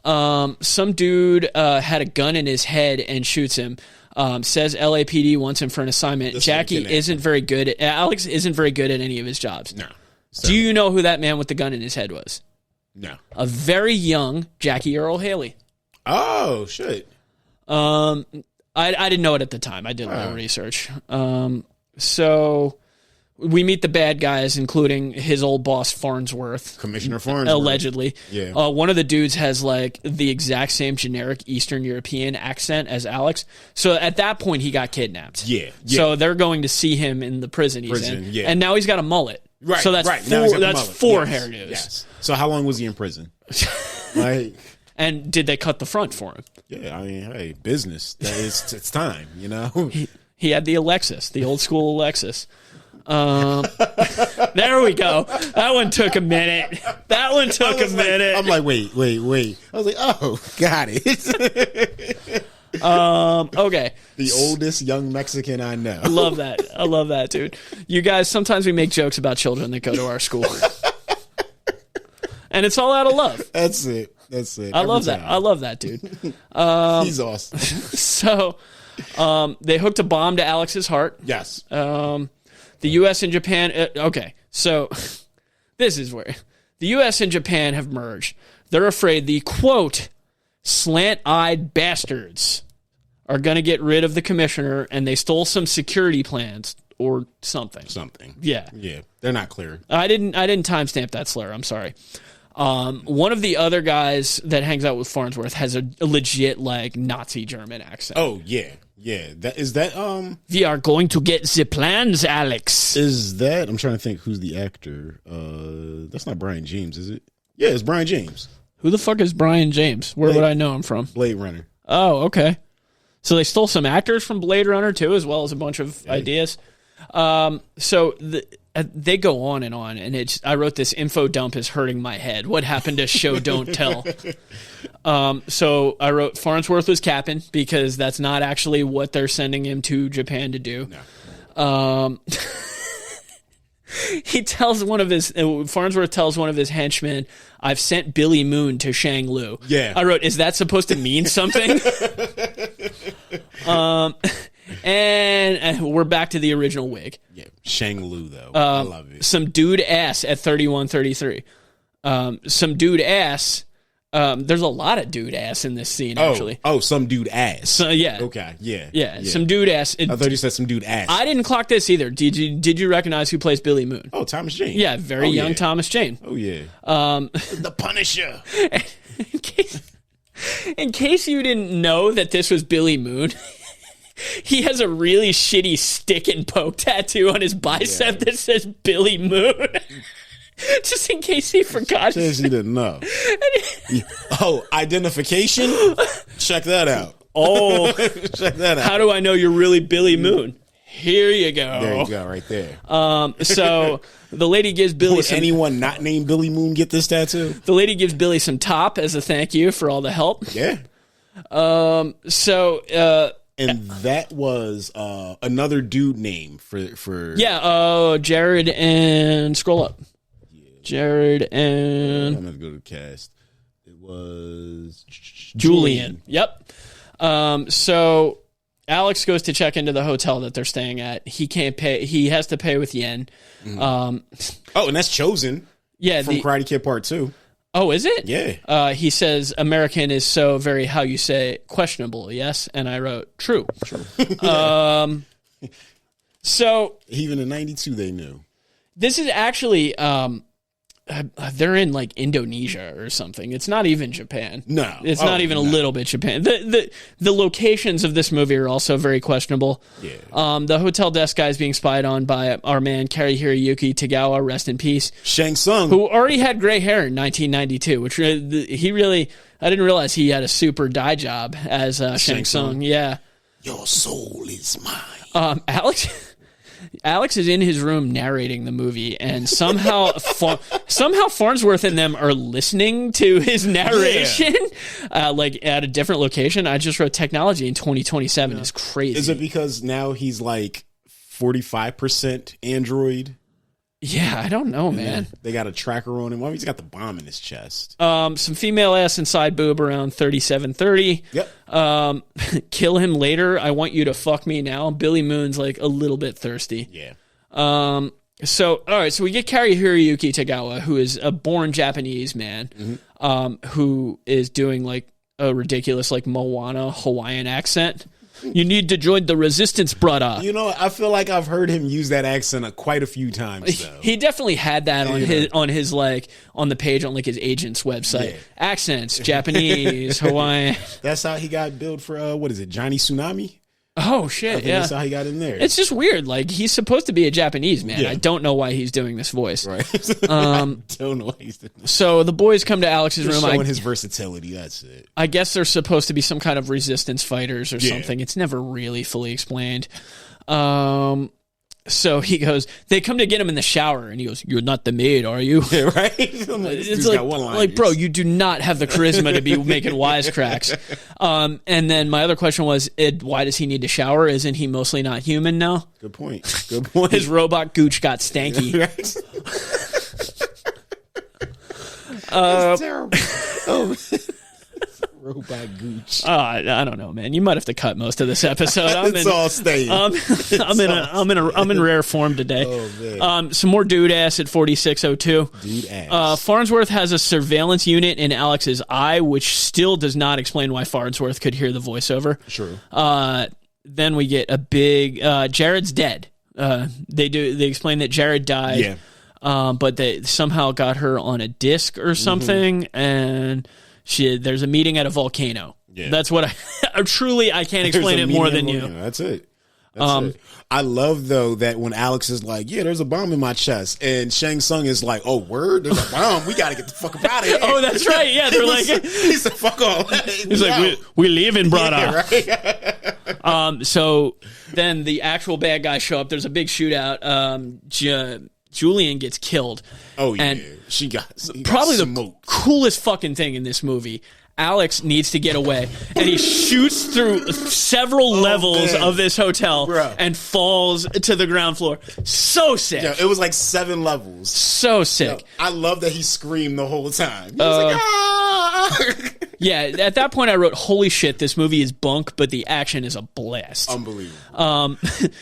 Speaker 2: Some dude had a gun in his head and shoots him. Says LAPD wants him for an assignment. Alex isn't very good at any of his jobs. No. Do you know who that man with the gun in his head was?
Speaker 1: No.
Speaker 2: A very young Jackie Earle Haley.
Speaker 1: Oh, shit.
Speaker 2: I didn't know it at the time. I did a little research. So we meet the bad guys, including his old boss, Farnsworth.
Speaker 1: Commissioner Farnsworth.
Speaker 2: Allegedly.
Speaker 1: Yeah.
Speaker 2: One of the dudes has like the exact same generic Eastern European accent as Alex. So at that point, he got kidnapped.
Speaker 1: Yeah.
Speaker 2: So they're going to see him in the prison he's in.
Speaker 1: Yeah.
Speaker 2: And now he's got a mullet.
Speaker 1: Right.
Speaker 2: So that's four hairdos.
Speaker 1: Yes. So how long was he in prison? Like,
Speaker 2: and did they cut the front for him?
Speaker 1: Yeah, I mean, hey, business. It's time, you know?
Speaker 2: He had the Alexis, the old school Alexis. There we go. That one took a minute.
Speaker 1: I'm like, wait. I was like, oh, got it.
Speaker 2: Okay.
Speaker 1: The oldest young Mexican I know.
Speaker 2: I love that, dude. You guys, sometimes we make jokes about children that go to our school. And it's all out of love.
Speaker 1: That's it.
Speaker 2: I love that, dude.
Speaker 1: He's awesome.
Speaker 2: So, they hooked a bomb to Alex's heart.
Speaker 1: Yes.
Speaker 2: The U.S. and Japan... okay, so this is where... The U.S. and Japan have merged. They're afraid the, quote, slant-eyed bastards are going to get rid of the commissioner, and they stole some security plans or something. Yeah.
Speaker 1: They're not clear.
Speaker 2: I didn't timestamp that slur. I'm sorry. One of the other guys that hangs out with Farnsworth has a legit like Nazi German accent.
Speaker 1: Oh yeah.
Speaker 2: We are going to get the plans, Alex.
Speaker 1: Is that? I'm trying to think who's the actor. That's not Brian James, is it? Yeah, it's Brian James.
Speaker 2: Who the fuck is Brian James? Where would I know him from?
Speaker 1: Blade Runner.
Speaker 2: Oh, okay. So they stole some actors from Blade Runner too, as well as a bunch of ideas. So they go on, and I wrote this info dump is hurting my head. What happened to Show Don't Tell? So I wrote Farnsworth was capping because that's not actually what they're sending him to Japan to do. No. Farnsworth tells one of his henchmen, "I've sent Billy Moon to Shang-Lu."
Speaker 1: Yeah.
Speaker 2: I wrote, is that supposed to mean something? And we're back to the original wig.
Speaker 1: Yeah, Shang-Lu, though. I love it.
Speaker 2: Some dude ass at 3133. Some dude ass. There's a lot of dude ass in this scene, actually.
Speaker 1: Oh, some dude ass.
Speaker 2: So, yeah.
Speaker 1: Okay, yeah.
Speaker 2: Yeah, some dude ass.
Speaker 1: I thought you said some dude ass.
Speaker 2: I didn't clock this either. Did you recognize who plays Billy Moon?
Speaker 1: Oh, Thomas Jane.
Speaker 2: Yeah, very young Thomas Jane.
Speaker 1: Oh, yeah. The Punisher.
Speaker 2: In case you didn't know that this was Billy Moon, he has a really shitty stick and poke tattoo on his bicep that says Billy Moon. Just in case he forgot.
Speaker 1: In case he didn't know. Identification? Check that out.
Speaker 2: Oh.
Speaker 1: Check that out.
Speaker 2: How do I know you're really Billy Moon? Here you go.
Speaker 1: There you go, right there.
Speaker 2: So the lady gives Billy
Speaker 1: anyone not named Billy Moon get this tattoo?
Speaker 2: The lady gives Billy some top as a thank you for all the help.
Speaker 1: Yeah. And that was another dude name for
Speaker 2: Jared and scroll up.
Speaker 1: Yeah.
Speaker 2: Jared and
Speaker 1: I'm gonna go to the cast. It was
Speaker 2: Julian. Yep. So Alex goes to check into the hotel that they're staying at. He can't pay. He has to pay with yen.
Speaker 1: Mm-hmm. And that's Chosen.
Speaker 2: Yeah,
Speaker 1: from Karate Kid Part 2.
Speaker 2: Oh, is it?
Speaker 1: Yeah.
Speaker 2: He says American is so very, how you say, questionable. Yes, and I wrote true. So
Speaker 1: even in '92, they knew.
Speaker 2: This is actually they're in like Indonesia or something. It's not even Japan.
Speaker 1: No,
Speaker 2: it's not even a little bit Japan. The locations of this movie are also very questionable.
Speaker 1: Yeah.
Speaker 2: The hotel desk guy is being spied on by our man Cary Hiroyuki Tagawa, rest in peace.
Speaker 1: Shang Tsung,
Speaker 2: who already had gray hair in 1992, which he really, I didn't realize he had a super dye job as Shang Tsung. Yeah.
Speaker 1: Your soul is mine.
Speaker 2: Alex is in his room narrating the movie, and somehow Farnsworth and them are listening to his narration, like at a different location. I just wrote technology in 2027 is crazy.
Speaker 1: Is it because now he's like 45% Android?
Speaker 2: Yeah, I don't know, man.
Speaker 1: They got a tracker on him. Well, he's got the bomb in his chest.
Speaker 2: Some female ass inside boob around 37:30.
Speaker 1: Yep.
Speaker 2: Kill him later. I want you to fuck me now. Billy Moon's like a little bit thirsty.
Speaker 1: Yeah.
Speaker 2: So all right. So we get Cary Hiroyuki Tagawa, who is a born Japanese man, who is doing like a ridiculous like Moana Hawaiian accent. You need to join the resistance, brother.
Speaker 1: You know, I feel like I've heard him use that accent quite a few times, though.
Speaker 2: He definitely had that on his like on the page on like his agent's website. Yeah. Accents, Japanese, Hawaiian.
Speaker 1: That's how he got billed for what is it, Johnny Tsunami?
Speaker 2: Oh shit! Yeah,
Speaker 1: that's how he got in there.
Speaker 2: It's just weird. Like he's supposed to be a Japanese man. Yeah. I don't know why he's doing this voice.
Speaker 1: Right. I don't know why he's doing this.
Speaker 2: So the boys come to Alex's room.
Speaker 1: Showing his versatility. That's it.
Speaker 2: I guess they're supposed to be some kind of resistance fighters or something. It's never really fully explained. So he goes, they come to get him in the shower, and he goes, "You're not the maid, are you?"
Speaker 1: Yeah, right? It's
Speaker 2: like, bro, you do not have the charisma to be making wisecracks. And then my other question was, why does he need to shower? Isn't he mostly not human now?
Speaker 1: Good point. Good point.
Speaker 2: His robot gooch got stanky.
Speaker 1: That's terrible. Oh, robot gooch.
Speaker 2: I don't know, man. You might have to cut most of this episode.
Speaker 1: It's all staying.
Speaker 2: I'm in rare form today.
Speaker 1: Oh, man.
Speaker 2: Some more dude ass at 4602.
Speaker 1: Dude ass.
Speaker 2: Farnsworth has a surveillance unit in Alex's eye, which still does not explain why Farnsworth could hear the voiceover.
Speaker 1: True.
Speaker 2: Then we get a big Jared's dead. They explain that Jared died.
Speaker 1: Yeah.
Speaker 2: But they somehow got her on a disc or something, and there's a meeting at a volcano. Yeah. That's what I truly I can't explain it more than you.
Speaker 1: That's it. That's it. I love though that when Alex is like, "Yeah, there's a bomb in my chest," and Shang Tsung is like, "Oh, word, there's a bomb. We got to get the fuck out of here."
Speaker 2: Oh, that's right. Yeah, they're like,
Speaker 1: he said, "Fuck off."
Speaker 2: He's like, "We leaving, brother."
Speaker 1: Yeah, right.
Speaker 2: So then the actual bad guys show up. There's a big shootout. Julian gets killed.
Speaker 1: Oh, yeah.
Speaker 2: And
Speaker 1: she got
Speaker 2: probably the coolest fucking thing in this movie. Alex needs to get away, and he shoots through several levels of this hotel and falls to the ground floor. So sick.
Speaker 1: Yeah, it was like 7 levels.
Speaker 2: So sick.
Speaker 1: Yeah, I love that he screamed the whole time. He was like, ah!
Speaker 2: Yeah, at that point I wrote, holy shit, this movie is bunk, but the action is a blast.
Speaker 1: Unbelievable.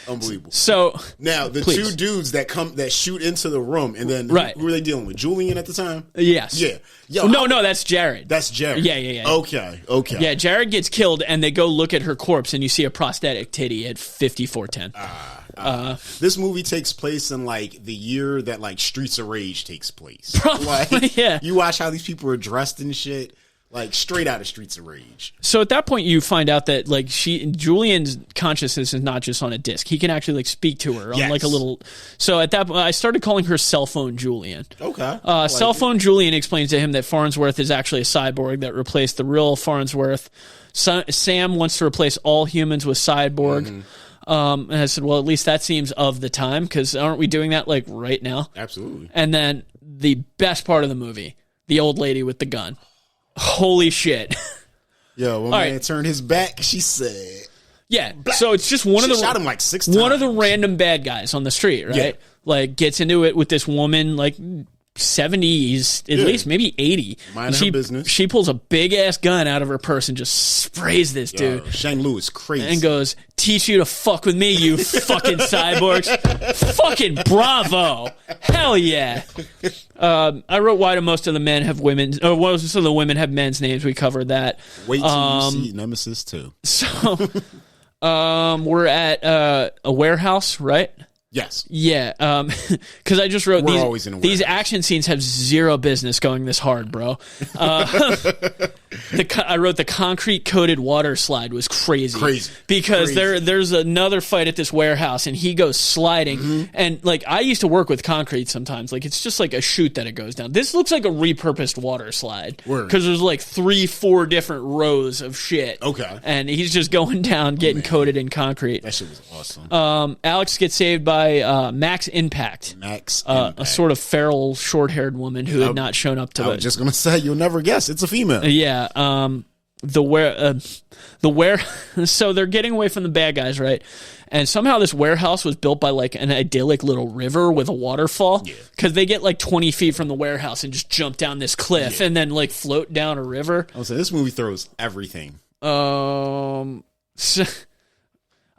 Speaker 1: Unbelievable.
Speaker 2: So
Speaker 1: now the two dudes that shoot into the room, and then who were they dealing with? Julian at the time?
Speaker 2: Yes.
Speaker 1: Yeah.
Speaker 2: Yo, no, that's Jared.
Speaker 1: That's Jared.
Speaker 2: Yeah.
Speaker 1: Okay.
Speaker 2: Yeah, Jared gets killed, and they go look at her corpse, and you see a prosthetic titty at 5410.
Speaker 1: This movie takes place in like the year that like Streets of Rage takes place.
Speaker 2: Probably,
Speaker 1: like,
Speaker 2: yeah.
Speaker 1: You watch how these people are dressed and shit. Like straight out of Streets of Rage.
Speaker 2: So at that point, you find out that like Julian's consciousness is not just on a disc. He can actually like speak to her on like a little. So at that point, I started calling her Cell Phone Julian.
Speaker 1: Okay.
Speaker 2: Cell Phone Julian explains to him that Farnsworth is actually a cyborg that replaced the real Farnsworth. Sam wants to replace all humans with cyborg. And I said, well, at least that seems of the time, because aren't we doing that like right now?
Speaker 1: Absolutely.
Speaker 2: And then the best part of the movie, the old lady with the gun. Holy shit.
Speaker 1: Yo, when man turned his back, she said.
Speaker 2: Yeah, so it's just one of the
Speaker 1: shot him like 6 times.
Speaker 2: One of the random bad guys on the street, right? Yeah. Like gets into it with this woman, like 70s, at least maybe 80.
Speaker 1: Mind her business.
Speaker 2: She pulls a big ass gun out of her purse and just sprays this dude.
Speaker 1: Shane Lewis crazy.
Speaker 2: And goes, "Teach you to fuck with me, you fucking cyborgs." Fucking bravo. Hell yeah. I wrote, why do most of the men have women, or most of the women have men's names? We covered that.
Speaker 1: Wait till you see Nemesis 2.
Speaker 2: So we're at a warehouse, right?
Speaker 1: Yes.
Speaker 2: Yeah, because I just wrote these action scenes have zero business going this hard, bro. I wrote the concrete coated water slide was crazy because there's another fight at this warehouse and he goes sliding and like I used to work with concrete sometimes, like it's just like a chute that it goes down. This looks like a repurposed water slide because there's like 3-4 different rows of shit.
Speaker 1: Okay,
Speaker 2: and he's just going down getting coated in concrete.
Speaker 1: That shit was awesome.
Speaker 2: Alex gets saved by Max Impact. A sort of feral, short-haired woman who had not shown up to
Speaker 1: I was just gonna say, you'll never guess, it's a female.
Speaker 2: Yeah. So they're getting away from the bad guys, right? And somehow this warehouse was built by like an idyllic little river with a waterfall. Because they get like 20 feet from the warehouse and just jump down this cliff and then like float down a river.
Speaker 1: I was saying, this movie throws everything.
Speaker 2: So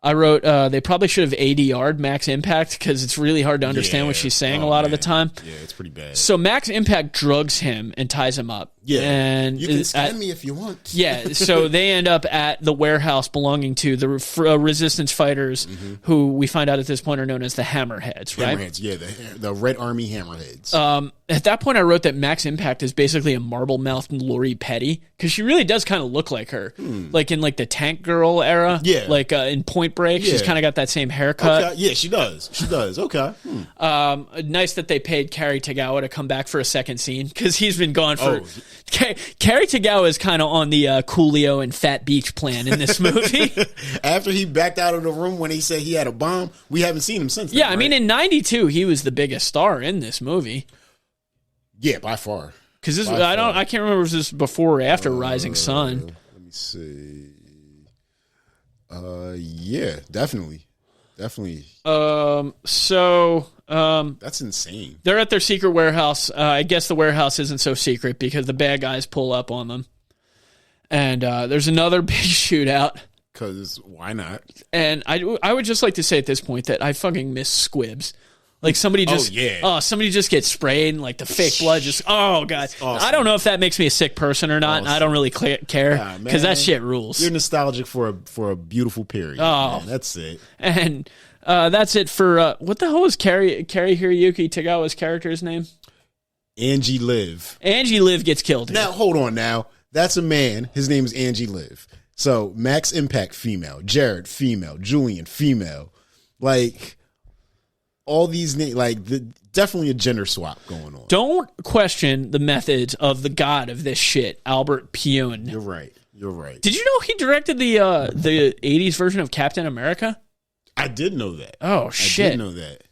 Speaker 2: I wrote, they probably should have ADR'd Max Impact because it's really hard to understand what she's saying a lot of the time.
Speaker 1: Yeah, it's pretty bad.
Speaker 2: So Max Impact drugs him and ties him up.
Speaker 1: Yeah,
Speaker 2: and
Speaker 1: you can scam me if you want.
Speaker 2: Yeah, so they end up at the warehouse belonging to the resistance fighters, who we find out at this point are known as the Hammerheads, right?
Speaker 1: Hammerheads, yeah, the Red Army Hammerheads.
Speaker 2: At that point, I wrote that Max Impact is basically a marble-mouthed Lori Petty, because she really does kind of look like her, like in like the Tank Girl era.
Speaker 1: Yeah,
Speaker 2: like in Point Break, she's kind of got that same haircut.
Speaker 1: Okay. Yeah, she does. She does. Okay.
Speaker 2: Nice that they paid Cary Tagawa to come back for a second scene, because he's been gone for. Cary Tagawa is kind of on the Coolio and Phat Beach plan in this movie.
Speaker 1: After he backed out of the room when he said he had a bomb, we haven't seen him since then.
Speaker 2: Yeah, I mean, in '92, he was the biggest star in this movie.
Speaker 1: Yeah, by far.
Speaker 2: Because I can't remember if this was before or after Rising Sun.
Speaker 1: Let me see. Yeah, definitely. That's insane.
Speaker 2: They're at their secret warehouse. I guess the warehouse isn't so secret because the bad guys pull up on them. And there's another big shootout.
Speaker 1: Because why not?
Speaker 2: And I would just like to say at this point that I fucking miss squibs. Like somebody just, somebody just gets sprayed and like the fake blood just, oh god. Awesome. I don't know if that makes me a sick person or not. And I don't really care because that shit rules.
Speaker 1: You're nostalgic for a beautiful period. Oh, man. That's it.
Speaker 2: And that's it for what the hell is Cary Hiroyuki Tagawa's character's name?
Speaker 1: Angie Liv.
Speaker 2: Angie Liv gets killed here.
Speaker 1: Now hold on. Now that's a man. His name is Angie Liv. So Max Impact female, Jared female, Julian female, like. All these names, like, definitely a gender swap going on.
Speaker 2: Don't question the methods of the god of this shit, Albert Pyun.
Speaker 1: You're right. Did
Speaker 2: you know he directed the 80s version of Captain America?
Speaker 1: I did know that.
Speaker 2: Oh, shit.
Speaker 1: I did know that.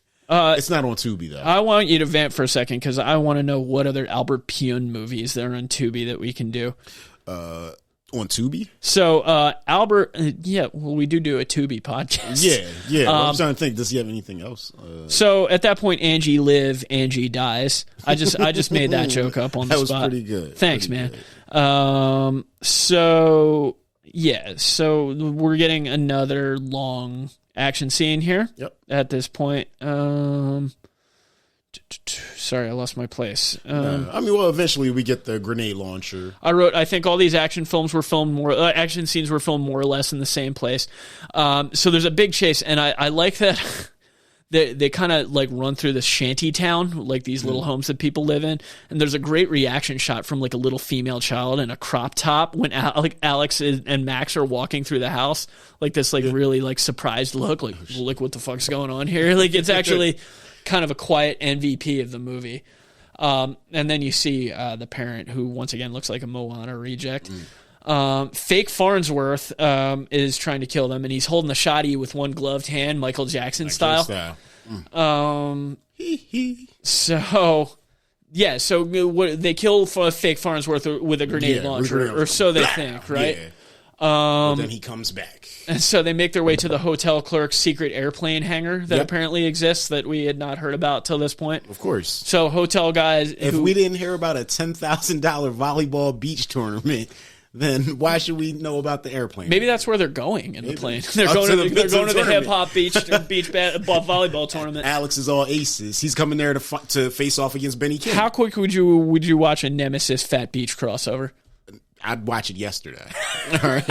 Speaker 1: It's not on Tubi, though.
Speaker 2: I want you to vamp for a second, because I want to know what other Albert Pyun movies there are on Tubi that we can do.
Speaker 1: On Tubi?
Speaker 2: So, Albert, we do a Tubi podcast.
Speaker 1: Yeah. I'm trying to think, does he have anything else?
Speaker 2: So, at that point, Angie Liv, Angie dies. I just made that joke up on the spot.
Speaker 1: That was pretty good.
Speaker 2: Thanks, man. So we're getting another long action scene here.
Speaker 1: Yep.
Speaker 2: At this point. Sorry, I lost my place.
Speaker 1: Eventually we get the grenade launcher.
Speaker 2: I think all these action scenes were filmed more or less in the same place. So there's a big chase, and I like that they kind of like run through this shanty town, like these little homes that people live in, and there's a great reaction shot from like a little female child in a crop top when Alex and Max are walking through the house, like this really like surprised look, like what the fuck's going on here? Like it's actually kind of a quiet MVP of the movie. And then you see the parent, who once again looks like a Moana reject. Fake Farnsworth is trying to kill them, and he's holding the shotty with one gloved hand, Michael Jackson style. So they kill Fake Farnsworth with a grenade launcher, or so they think, right?
Speaker 1: Yeah. But then he comes back.
Speaker 2: And so they make their way to the hotel clerk's secret airplane hangar that apparently exists that we had not heard about till this point.
Speaker 1: Of course.
Speaker 2: So hotel guys...
Speaker 1: If we didn't hear about a $10,000 volleyball beach tournament, then why should we know about the airplane?
Speaker 2: Maybe that's where they're going in the plane. They're going to the hip-hop beach volleyball tournament.
Speaker 1: Alex is all aces. He's coming there to face off against Benny King.
Speaker 2: How quick would you watch a Nemesis Phat Beach crossover?
Speaker 1: I'd watch it yesterday. All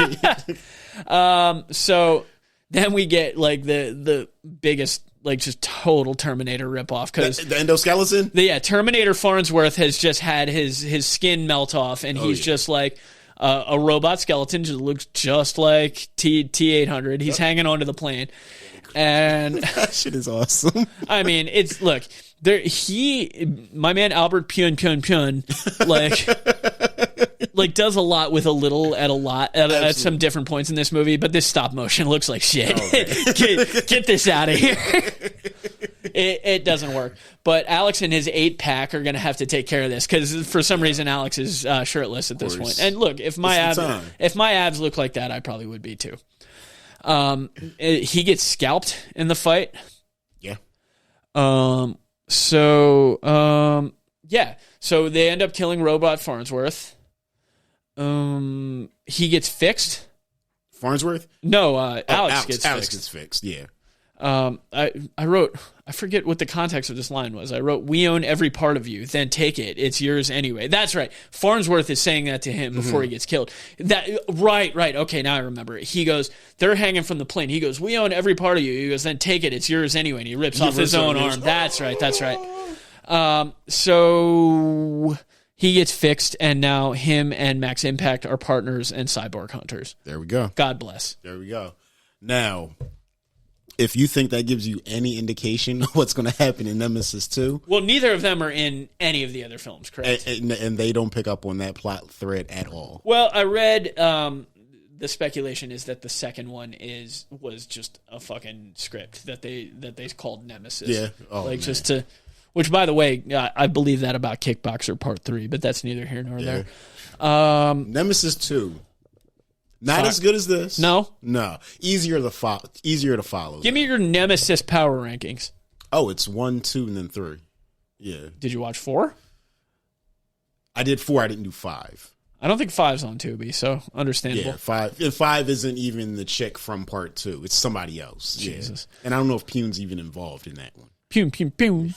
Speaker 2: right. So then we get like the biggest, like just total Terminator ripoff, because
Speaker 1: the endoskeleton.
Speaker 2: Terminator Farnsworth has just had his skin melt off, and he's just like a robot skeleton. Just looks just like T-800. He's hanging onto the plane, and
Speaker 1: that shit is awesome.
Speaker 2: I mean, my man Albert Pyun like does a lot with a little at some different points in this movie, but this stop motion looks like shit. Get this out of here. It doesn't work. But Alex and his 8-pack are going to have to take care of this, because for some reason Alex is shirtless at this point. And look, if my abs look like that, I probably would be too. He gets scalped in the fight.
Speaker 1: Yeah.
Speaker 2: So they end up killing Robot Farnsworth. He gets fixed.
Speaker 1: Farnsworth?
Speaker 2: No, Alex gets fixed.
Speaker 1: Alex gets fixed, yeah.
Speaker 2: I wrote, I forget what the context of this line was. I wrote, "We own every part of you, then take it. It's yours anyway." That's right. Farnsworth is saying that to him before he gets killed. Right. Okay, now I remember it. He goes, they're hanging from the plane. He goes, "We own every part of you." He goes, "Then take it. It's yours anyway." And he rips off his own arm. That's right. So he gets fixed, and now him and Max Impact are partners and cyborg hunters.
Speaker 1: There we go.
Speaker 2: God bless.
Speaker 1: There we go. Now, if you think that gives you any indication of what's going to happen in Nemesis 2.
Speaker 2: Well, neither of them are in any of the other films, correct?
Speaker 1: And they don't pick up on that plot thread at all.
Speaker 2: Well, I read the speculation is that the second one was just a fucking script that they called Nemesis.
Speaker 1: Yeah. Oh, man.
Speaker 2: Just to... Which, by the way, I believe that about Kickboxer Part 3, but that's neither here nor there.
Speaker 1: Nemesis 2. Not as good as this.
Speaker 2: No?
Speaker 1: No. Easier to follow.
Speaker 2: Give me your Nemesis power rankings.
Speaker 1: Oh, it's 1, 2, and then 3. Yeah.
Speaker 2: Did you watch 4?
Speaker 1: I did 4. I didn't do 5.
Speaker 2: I don't think 5's on Tubi, so understandable.
Speaker 1: Yeah, 5. And 5 isn't even the chick from Part 2. It's somebody else.
Speaker 2: Jesus.
Speaker 1: Yeah. And I don't know if Pune's even involved in that one.
Speaker 2: Pune.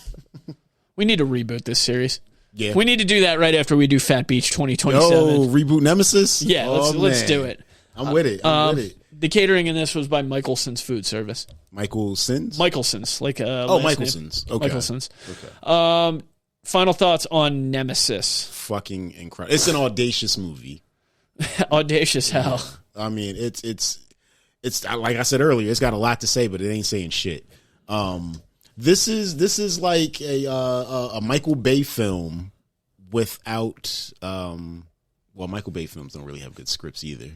Speaker 2: We need to reboot this series.
Speaker 1: Yeah.
Speaker 2: We need to do that right after we do Phat Beach 2027.
Speaker 1: Oh, reboot Nemesis?
Speaker 2: Yeah, let's do it.
Speaker 1: I'm with it.
Speaker 2: The catering in this was by Michelson's Food Service.
Speaker 1: Michelsen's?
Speaker 2: Michelsen's, like
Speaker 1: Michelsen's. Okay.
Speaker 2: Michelsen's.
Speaker 1: Okay.
Speaker 2: Final thoughts on Nemesis.
Speaker 1: Fucking incredible. It's an audacious movie.
Speaker 2: Audacious hell.
Speaker 1: I mean, it's like I said earlier, it's got a lot to say, but it ain't saying shit. This is like a Michael Bay film without Michael Bay films don't really have good scripts either.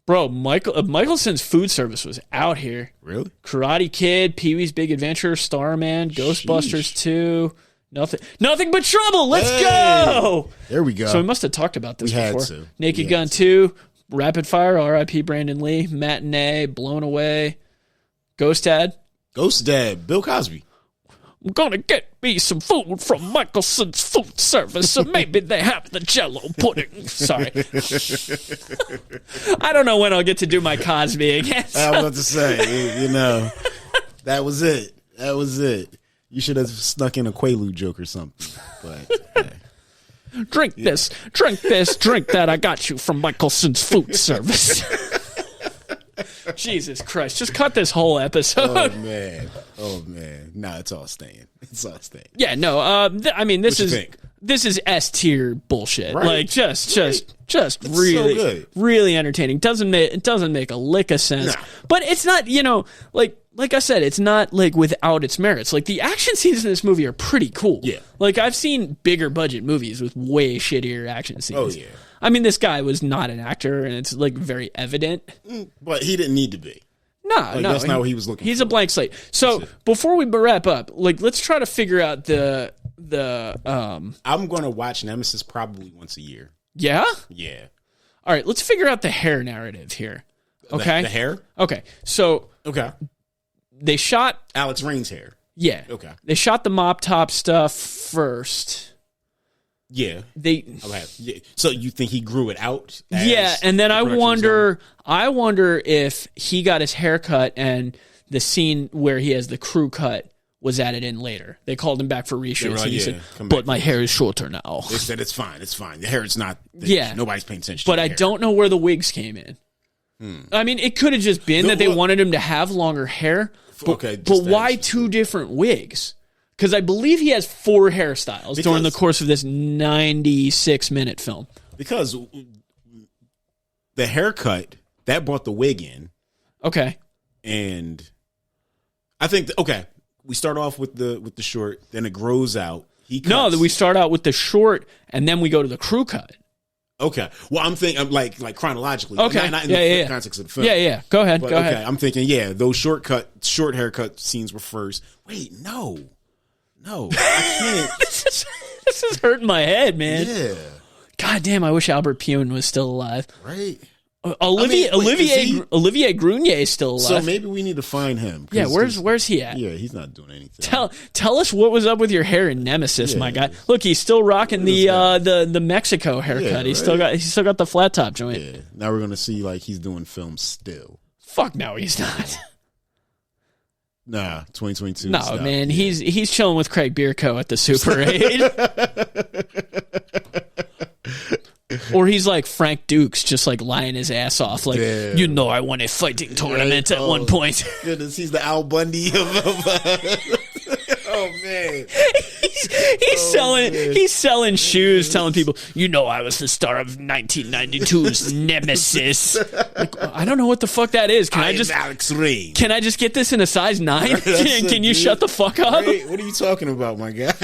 Speaker 2: Bro, Michelson's Food Service was out here.
Speaker 1: Really?
Speaker 2: Karate Kid, Pee-wee's Big Adventure, Starman, Ghostbusters 2, Nothing But Trouble. Let's go.
Speaker 1: There we go.
Speaker 2: So we must have talked about this before.
Speaker 1: Had to.
Speaker 2: Naked Gun 2, Rapid Fire, R.I.P. Brandon Lee, Matinee, Blown Away, Ghost Dad,
Speaker 1: Bill Cosby.
Speaker 2: I'm going to get me some food from Michelson's Food Service, so maybe they have the Jell-O pudding. Sorry. I don't know when I'll get to do my Cosby again.
Speaker 1: I was about to say, that was it. You should have snuck in a Quaalude joke or something. But hey.
Speaker 2: Drink this, drink that. I got you from Michelson's Food Service. Jesus Christ. Just cut this whole episode.
Speaker 1: Oh, man. Nah, it's all staying.
Speaker 2: Yeah, no. I mean, this is S-tier bullshit.
Speaker 1: Right.
Speaker 2: Like, just really,
Speaker 1: so
Speaker 2: really entertaining. It doesn't make a lick of sense.
Speaker 1: Nah.
Speaker 2: But it's not, like I said, it's not like without its merits. Like, the action scenes in this movie are pretty cool.
Speaker 1: Yeah.
Speaker 2: Like, I've seen bigger budget movies with way shittier action scenes.
Speaker 1: Oh, yeah.
Speaker 2: I mean, this guy was not an actor, and it's, like, very evident.
Speaker 1: But he didn't need to be.
Speaker 2: No.
Speaker 1: That's not what he was looking for.
Speaker 2: He's a blank slate. So, before we wrap up, like, let's try to figure out the
Speaker 1: I'm going to watch Nemesis probably once a year.
Speaker 2: Yeah?
Speaker 1: Yeah.
Speaker 2: All right, let's figure out the hair narrative here. Okay?
Speaker 1: The hair?
Speaker 2: Okay, so...
Speaker 1: Okay.
Speaker 2: They shot...
Speaker 1: Alex Rain's hair.
Speaker 2: Yeah.
Speaker 1: Okay.
Speaker 2: They shot the mop top stuff first.
Speaker 1: Yeah. So you think he grew it out?
Speaker 2: Yeah, and then I wonder if he got his hair cut and the scene where he has the crew cut was added in later. They called him back for reshoots, and he said, "But my hair is shorter now."
Speaker 1: They said it's fine. The hair is not.
Speaker 2: Yeah,
Speaker 1: nobody's paying attention.
Speaker 2: But I don't know where the wigs came in. I mean, it could have just been that they wanted him to have longer hair. But why two different wigs? Because I believe he has 4 hairstyles during the course of this 96-minute film. Because
Speaker 1: the haircut, that brought the wig in.
Speaker 2: Okay.
Speaker 1: And I think, we start off with the short, then it grows out.
Speaker 2: No, we start out with the short, and then we go to the crew cut.
Speaker 1: Okay. Well, I'm thinking like chronologically.
Speaker 2: Okay.
Speaker 1: Not in the context of the film.
Speaker 2: Yeah. Go ahead. Go ahead.
Speaker 1: I'm thinking, those short haircut scenes were first. Wait, no, I can't.
Speaker 2: This is hurting my head, man.
Speaker 1: Yeah.
Speaker 2: God damn, I wish Albert Pune was still alive.
Speaker 1: Right.
Speaker 2: Olivier Grunier is still alive.
Speaker 1: So maybe we need to find him.
Speaker 2: Yeah, where's he at?
Speaker 1: Yeah, he's not doing anything.
Speaker 2: Tell us what was up with your hair in Nemesis, my guy. Look, he's still rocking the Mexico haircut. He's still got the flat top joint.
Speaker 1: Yeah. Now we're gonna see like he's doing films still.
Speaker 2: Fuck no, he's not.
Speaker 1: Nah, 2022.
Speaker 2: No,
Speaker 1: stop.
Speaker 2: man, he's chilling with Craig Bierko at the Super 8. Or he's like Frank Dukes, just like lying his ass off. Like,
Speaker 1: Damn.
Speaker 2: you know, I won a fighting tournament at one point.
Speaker 1: Goodness, he's the Al Bundy of oh, man.
Speaker 2: He's selling shoes, telling people, you know, I was the star of 1992's Nemesis. Like, I don't know what the fuck that is. Can I just
Speaker 1: Alex Ray?
Speaker 2: Can I just get this in a size 9? Can you shut the fuck up?
Speaker 1: Right? What are you talking about, my guy?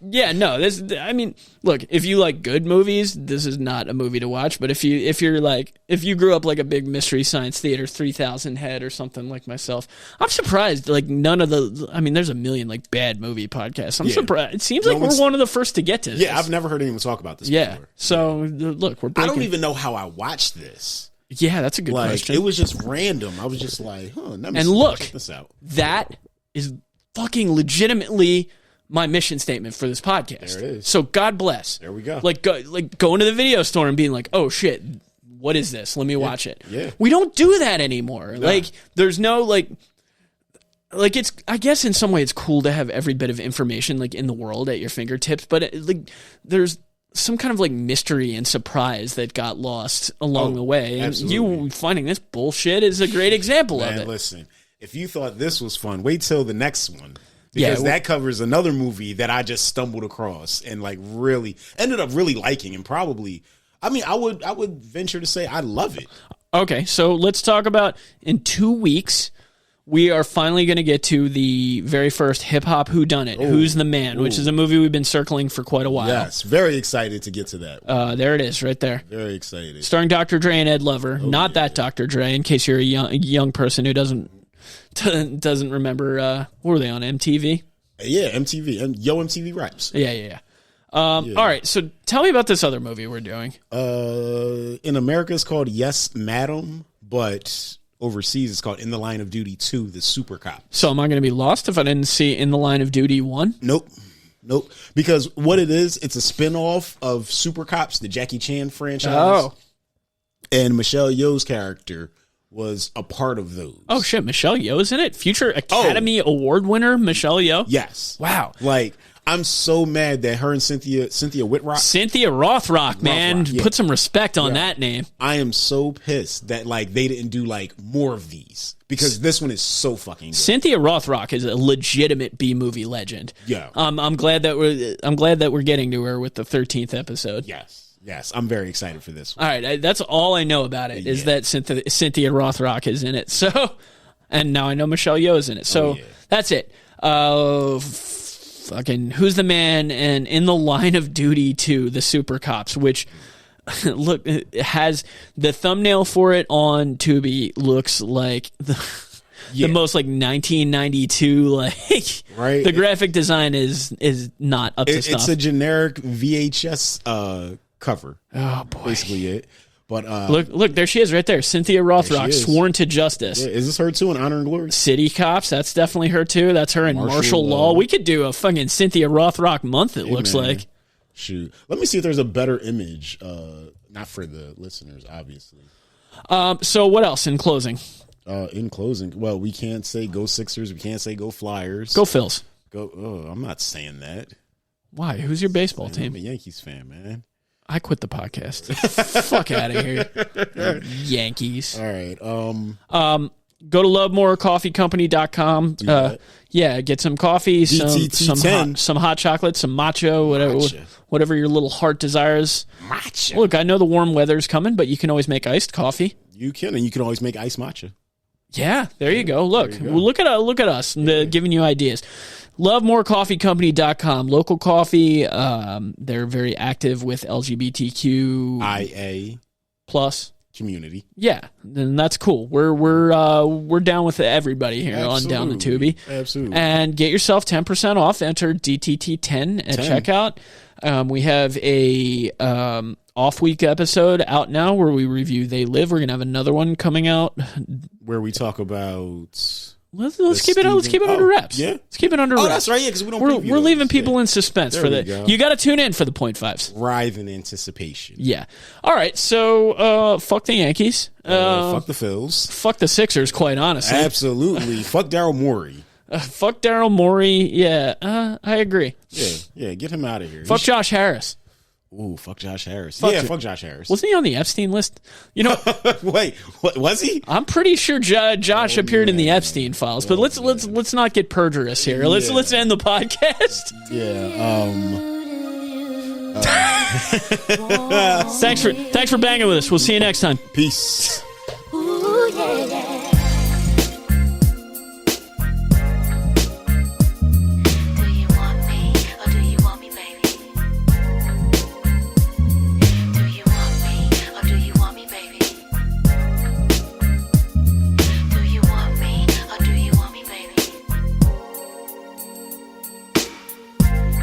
Speaker 2: Yeah, no. I mean, look, if you like good movies, this is not a movie to watch. But if you grew up like a big Mystery Science Theater 3000 head or something like myself, I'm surprised. Like none of there's a million like bad movie podcasts. I'm surprised. It seems like we're one of the first to get to this.
Speaker 1: Yeah, I've never heard anyone talk about this before.
Speaker 2: So look, we're breaking.
Speaker 1: I don't even know how I watched this.
Speaker 2: Yeah, that's a good question.
Speaker 1: It was just random. I was just like, Nemesis,
Speaker 2: and look,
Speaker 1: check this out.
Speaker 2: That is fucking legitimately my mission statement for this podcast.
Speaker 1: There it is.
Speaker 2: So God bless.
Speaker 1: There we go.
Speaker 2: Like going to the video store and being like, oh shit, what is this? Let me watch it.
Speaker 1: Yeah.
Speaker 2: We don't do that anymore. No. Like there's no like it's, I guess in some way it's cool to have every bit of information like in the world at your fingertips, but there's some kind of like mystery and surprise that got lost along the way. And
Speaker 1: absolutely.
Speaker 2: you finding this bullshit is a great example of it.
Speaker 1: Listen, if you thought this was fun, wait till the next one. Because that covers another movie that I just stumbled across and like really ended up really liking, and probably, I mean, I would venture to say I love it.
Speaker 2: Okay, so let's talk about in 2 weeks. We are finally going to get to the very first hip-hop whodunit, Who's the Man, which is a movie we've been circling for quite a while.
Speaker 1: Yes, very excited to get to that.
Speaker 2: There it is, right there.
Speaker 1: Very excited.
Speaker 2: Starring Dr. Dre and Ed Lover. Not that Dr. Dre, in case you're a young person who doesn't remember. What were they on, MTV?
Speaker 1: Yeah, MTV. Yo MTV Raps.
Speaker 2: Yeah. All right, so tell me about this other movie we're doing.
Speaker 1: In America, it's called Yes, Madam, but overseas, it's called In the Line of Duty 2, The Super Cop.
Speaker 2: So am I going to be lost if I didn't see In the Line of Duty 1?
Speaker 1: Nope. Because what it is, it's a spinoff of Super Cops, the Jackie Chan franchise.
Speaker 2: Oh.
Speaker 1: And Michelle Yeoh's character was a part of those.
Speaker 2: Oh, shit. Michelle Yeoh's in it? Future Academy Award winner Michelle Yeoh?
Speaker 1: Yes.
Speaker 2: Wow.
Speaker 1: Like, I'm so mad that her and Cynthia Whitrock.
Speaker 2: Cynthia Rothrock, man. Put some respect on that name.
Speaker 1: I am so pissed that like they didn't do like more of these, because this one is so fucking good.
Speaker 2: Cynthia Rothrock is a legitimate B-movie legend.
Speaker 1: Yeah.
Speaker 2: I'm glad that we're getting to her with the 13th episode.
Speaker 1: Yes, I'm very excited for this one.
Speaker 2: All right, that's all I know about it is that Cynthia Rothrock is in it. So, and now I know Michelle Yeoh is in it. So that's it. Fucking Who's the Man and In the Line of Duty 2, The Super Cops, which look, it has the thumbnail for it on Tubi looks like the most like 1992 like
Speaker 1: right.
Speaker 2: The graphic design is not up to stuff.
Speaker 1: It's a generic VHS cover.
Speaker 2: Oh boy,
Speaker 1: basically it. But
Speaker 2: look, there she is right there. Cynthia Rothrock, Sworn to Justice.
Speaker 1: Yeah, is this her too in Honor and Glory?
Speaker 2: City Cops, that's definitely her too. That's her in Martial Law. We could do a fucking Cynthia Rothrock month, it looks like.
Speaker 1: Shoot. Let me see if there's a better image. Not for the listeners, obviously.
Speaker 2: So what else in closing?
Speaker 1: Well, we can't say go Sixers. We can't say go Flyers.
Speaker 2: Go Phils.
Speaker 1: I'm not saying that.
Speaker 2: Why? Who's your baseball team?
Speaker 1: I'm a Yankees fan, man.
Speaker 2: I quit the podcast. Fuck out of here. Yankees.
Speaker 1: All right.
Speaker 2: Go to lovemorecoffeecompany.com. Get some coffee, some hot chocolate, some matcha, whatever your little heart desires.
Speaker 1: Matcha.
Speaker 2: Look, I know the warm weather's coming, but you can always make iced coffee.
Speaker 1: You can, and you can always make iced matcha.
Speaker 2: Yeah, there you go. Look, look at us giving you ideas. LoveMoreCoffeeCompany.com. Local coffee. They're very active with LGBTQ
Speaker 1: plus community.
Speaker 2: Yeah, and that's cool. We're down with everybody here on Down the Tubi.
Speaker 1: Absolutely.
Speaker 2: And get yourself 10% off. Enter DTT10 at checkout. We have a off-week episode out now where we review They Live. We're going to have another one coming out.
Speaker 1: Where we talk about
Speaker 2: Let's keep it under wraps.
Speaker 1: Yeah,
Speaker 2: let's keep it under wraps.
Speaker 1: That's right. Yeah, because we don't.
Speaker 2: We're leaving people in suspense
Speaker 1: there
Speaker 2: for that. You got to tune in for the 0.5s.
Speaker 1: Writhing anticipation.
Speaker 2: Yeah. All right. So, fuck the Yankees.
Speaker 1: Fuck the Phils.
Speaker 2: Fuck the Sixers. Quite honestly.
Speaker 1: Absolutely. Fuck Daryl Morey.
Speaker 2: Fuck Daryl Morey. Yeah. I agree.
Speaker 1: Yeah. Get him out of here.
Speaker 2: Fuck Josh Harris.
Speaker 1: Ooh, fuck Josh Harris. Fuck Josh Harris.
Speaker 2: Wasn't he on the Epstein list? You know,
Speaker 1: wait, what was he?
Speaker 2: I'm pretty sure Josh appeared in the Epstein files. But let's not get perjurous here. Let's end the podcast. Thanks for banging with us. We'll see you next time.
Speaker 1: Peace.
Speaker 3: Ooh, yeah.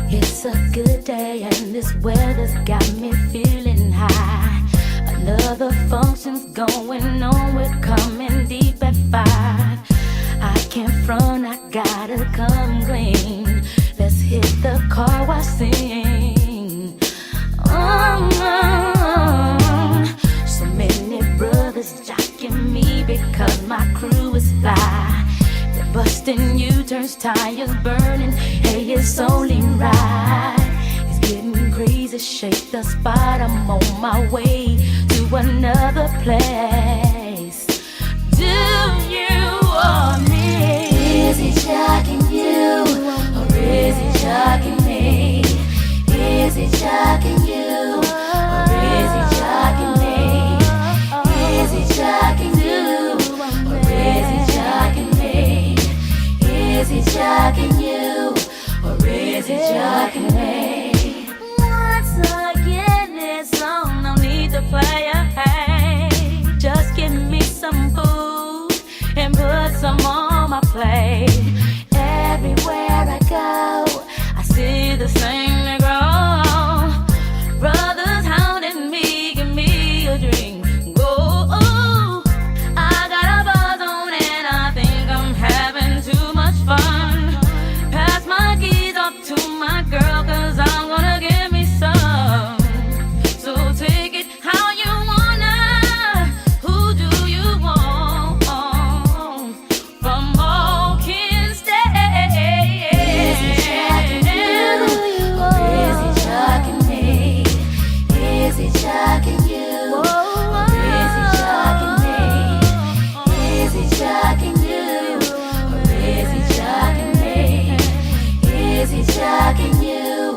Speaker 3: It's a good day and this weather's got me feeling high. Another function's going on, we're coming deep at 5. I can't front, I gotta come clean. Let's hit the car wash scene. So many brothers jocking me because my crew is fly. Busting U-turns, tires burning, hey, it's only right. It's getting crazy, shake the spot, I'm on my way to another place. Do you want me? Is he jocking you, or is he jocking me? Is he jocking you, or is he jocking me? Is he jocking you, or is he jocking me? Is he jocking you, or is he jocking me? Once again, this song, no need to play a hey. Just give me some food and put some on my plate. Everywhere I go, I see the same Negro. Brothers hounding me, give me a drink. Go, I got a buzz on and I think I'm having too much fun. Pass my keys off to my girl, cause I'm gonna give me some. So take it how you wanna. Who do you want? From Hawkins State. Is he jocking you? Or is he jocking me? Is he jocking you? Or is he jocking me? Is he jocking you? Or is he jocking me? Is he jocking you?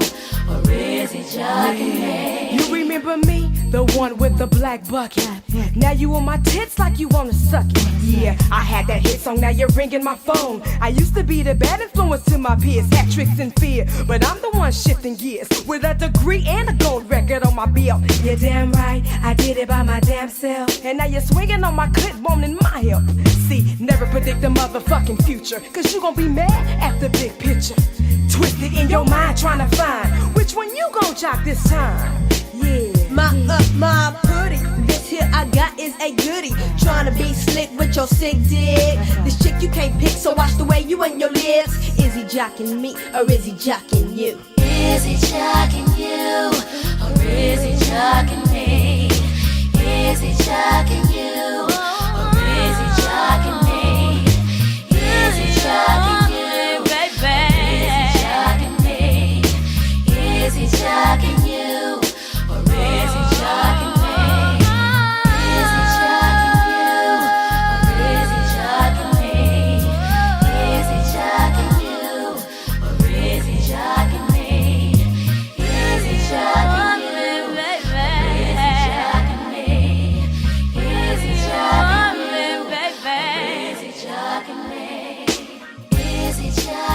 Speaker 3: Or is he jocking me?
Speaker 4: You remember me? The one with the black bucket. Now you on my tits like you wanna suck it. Yeah, I had that hit song, now you're ringing my phone. I used to be the bad influence to my peers, had tricks and fear, but I'm the one shifting gears with a degree and a gold record on my belt. You're damn right, I did it by my damn self. And now you're swinging on my clip, wanting my help. See, never predict the motherfucking future, cause you gon' be mad at the big picture. Twisted in your mind trying to find which one you gon' jock this time. Yeah.
Speaker 5: My putty. This here I got is a goodie. Tryna be slick with your sick dick. This chick you can't pick, so watch the way you and your lips. Is he jocking me or is he jocking you?
Speaker 3: Is he jocking you, or is he jocking me? Is he jocking you, or is he jocking me? Is he jocking you, baby? Is he jocking me? Is he jocking you, or is he jocking me? Is he jocking you, or is he jocking me? Is he jocking you, or is he jocking me? Is he jocking you, baby? Is he jocking me? Is he jocking me, baby? Is he jocking me? Is he jocking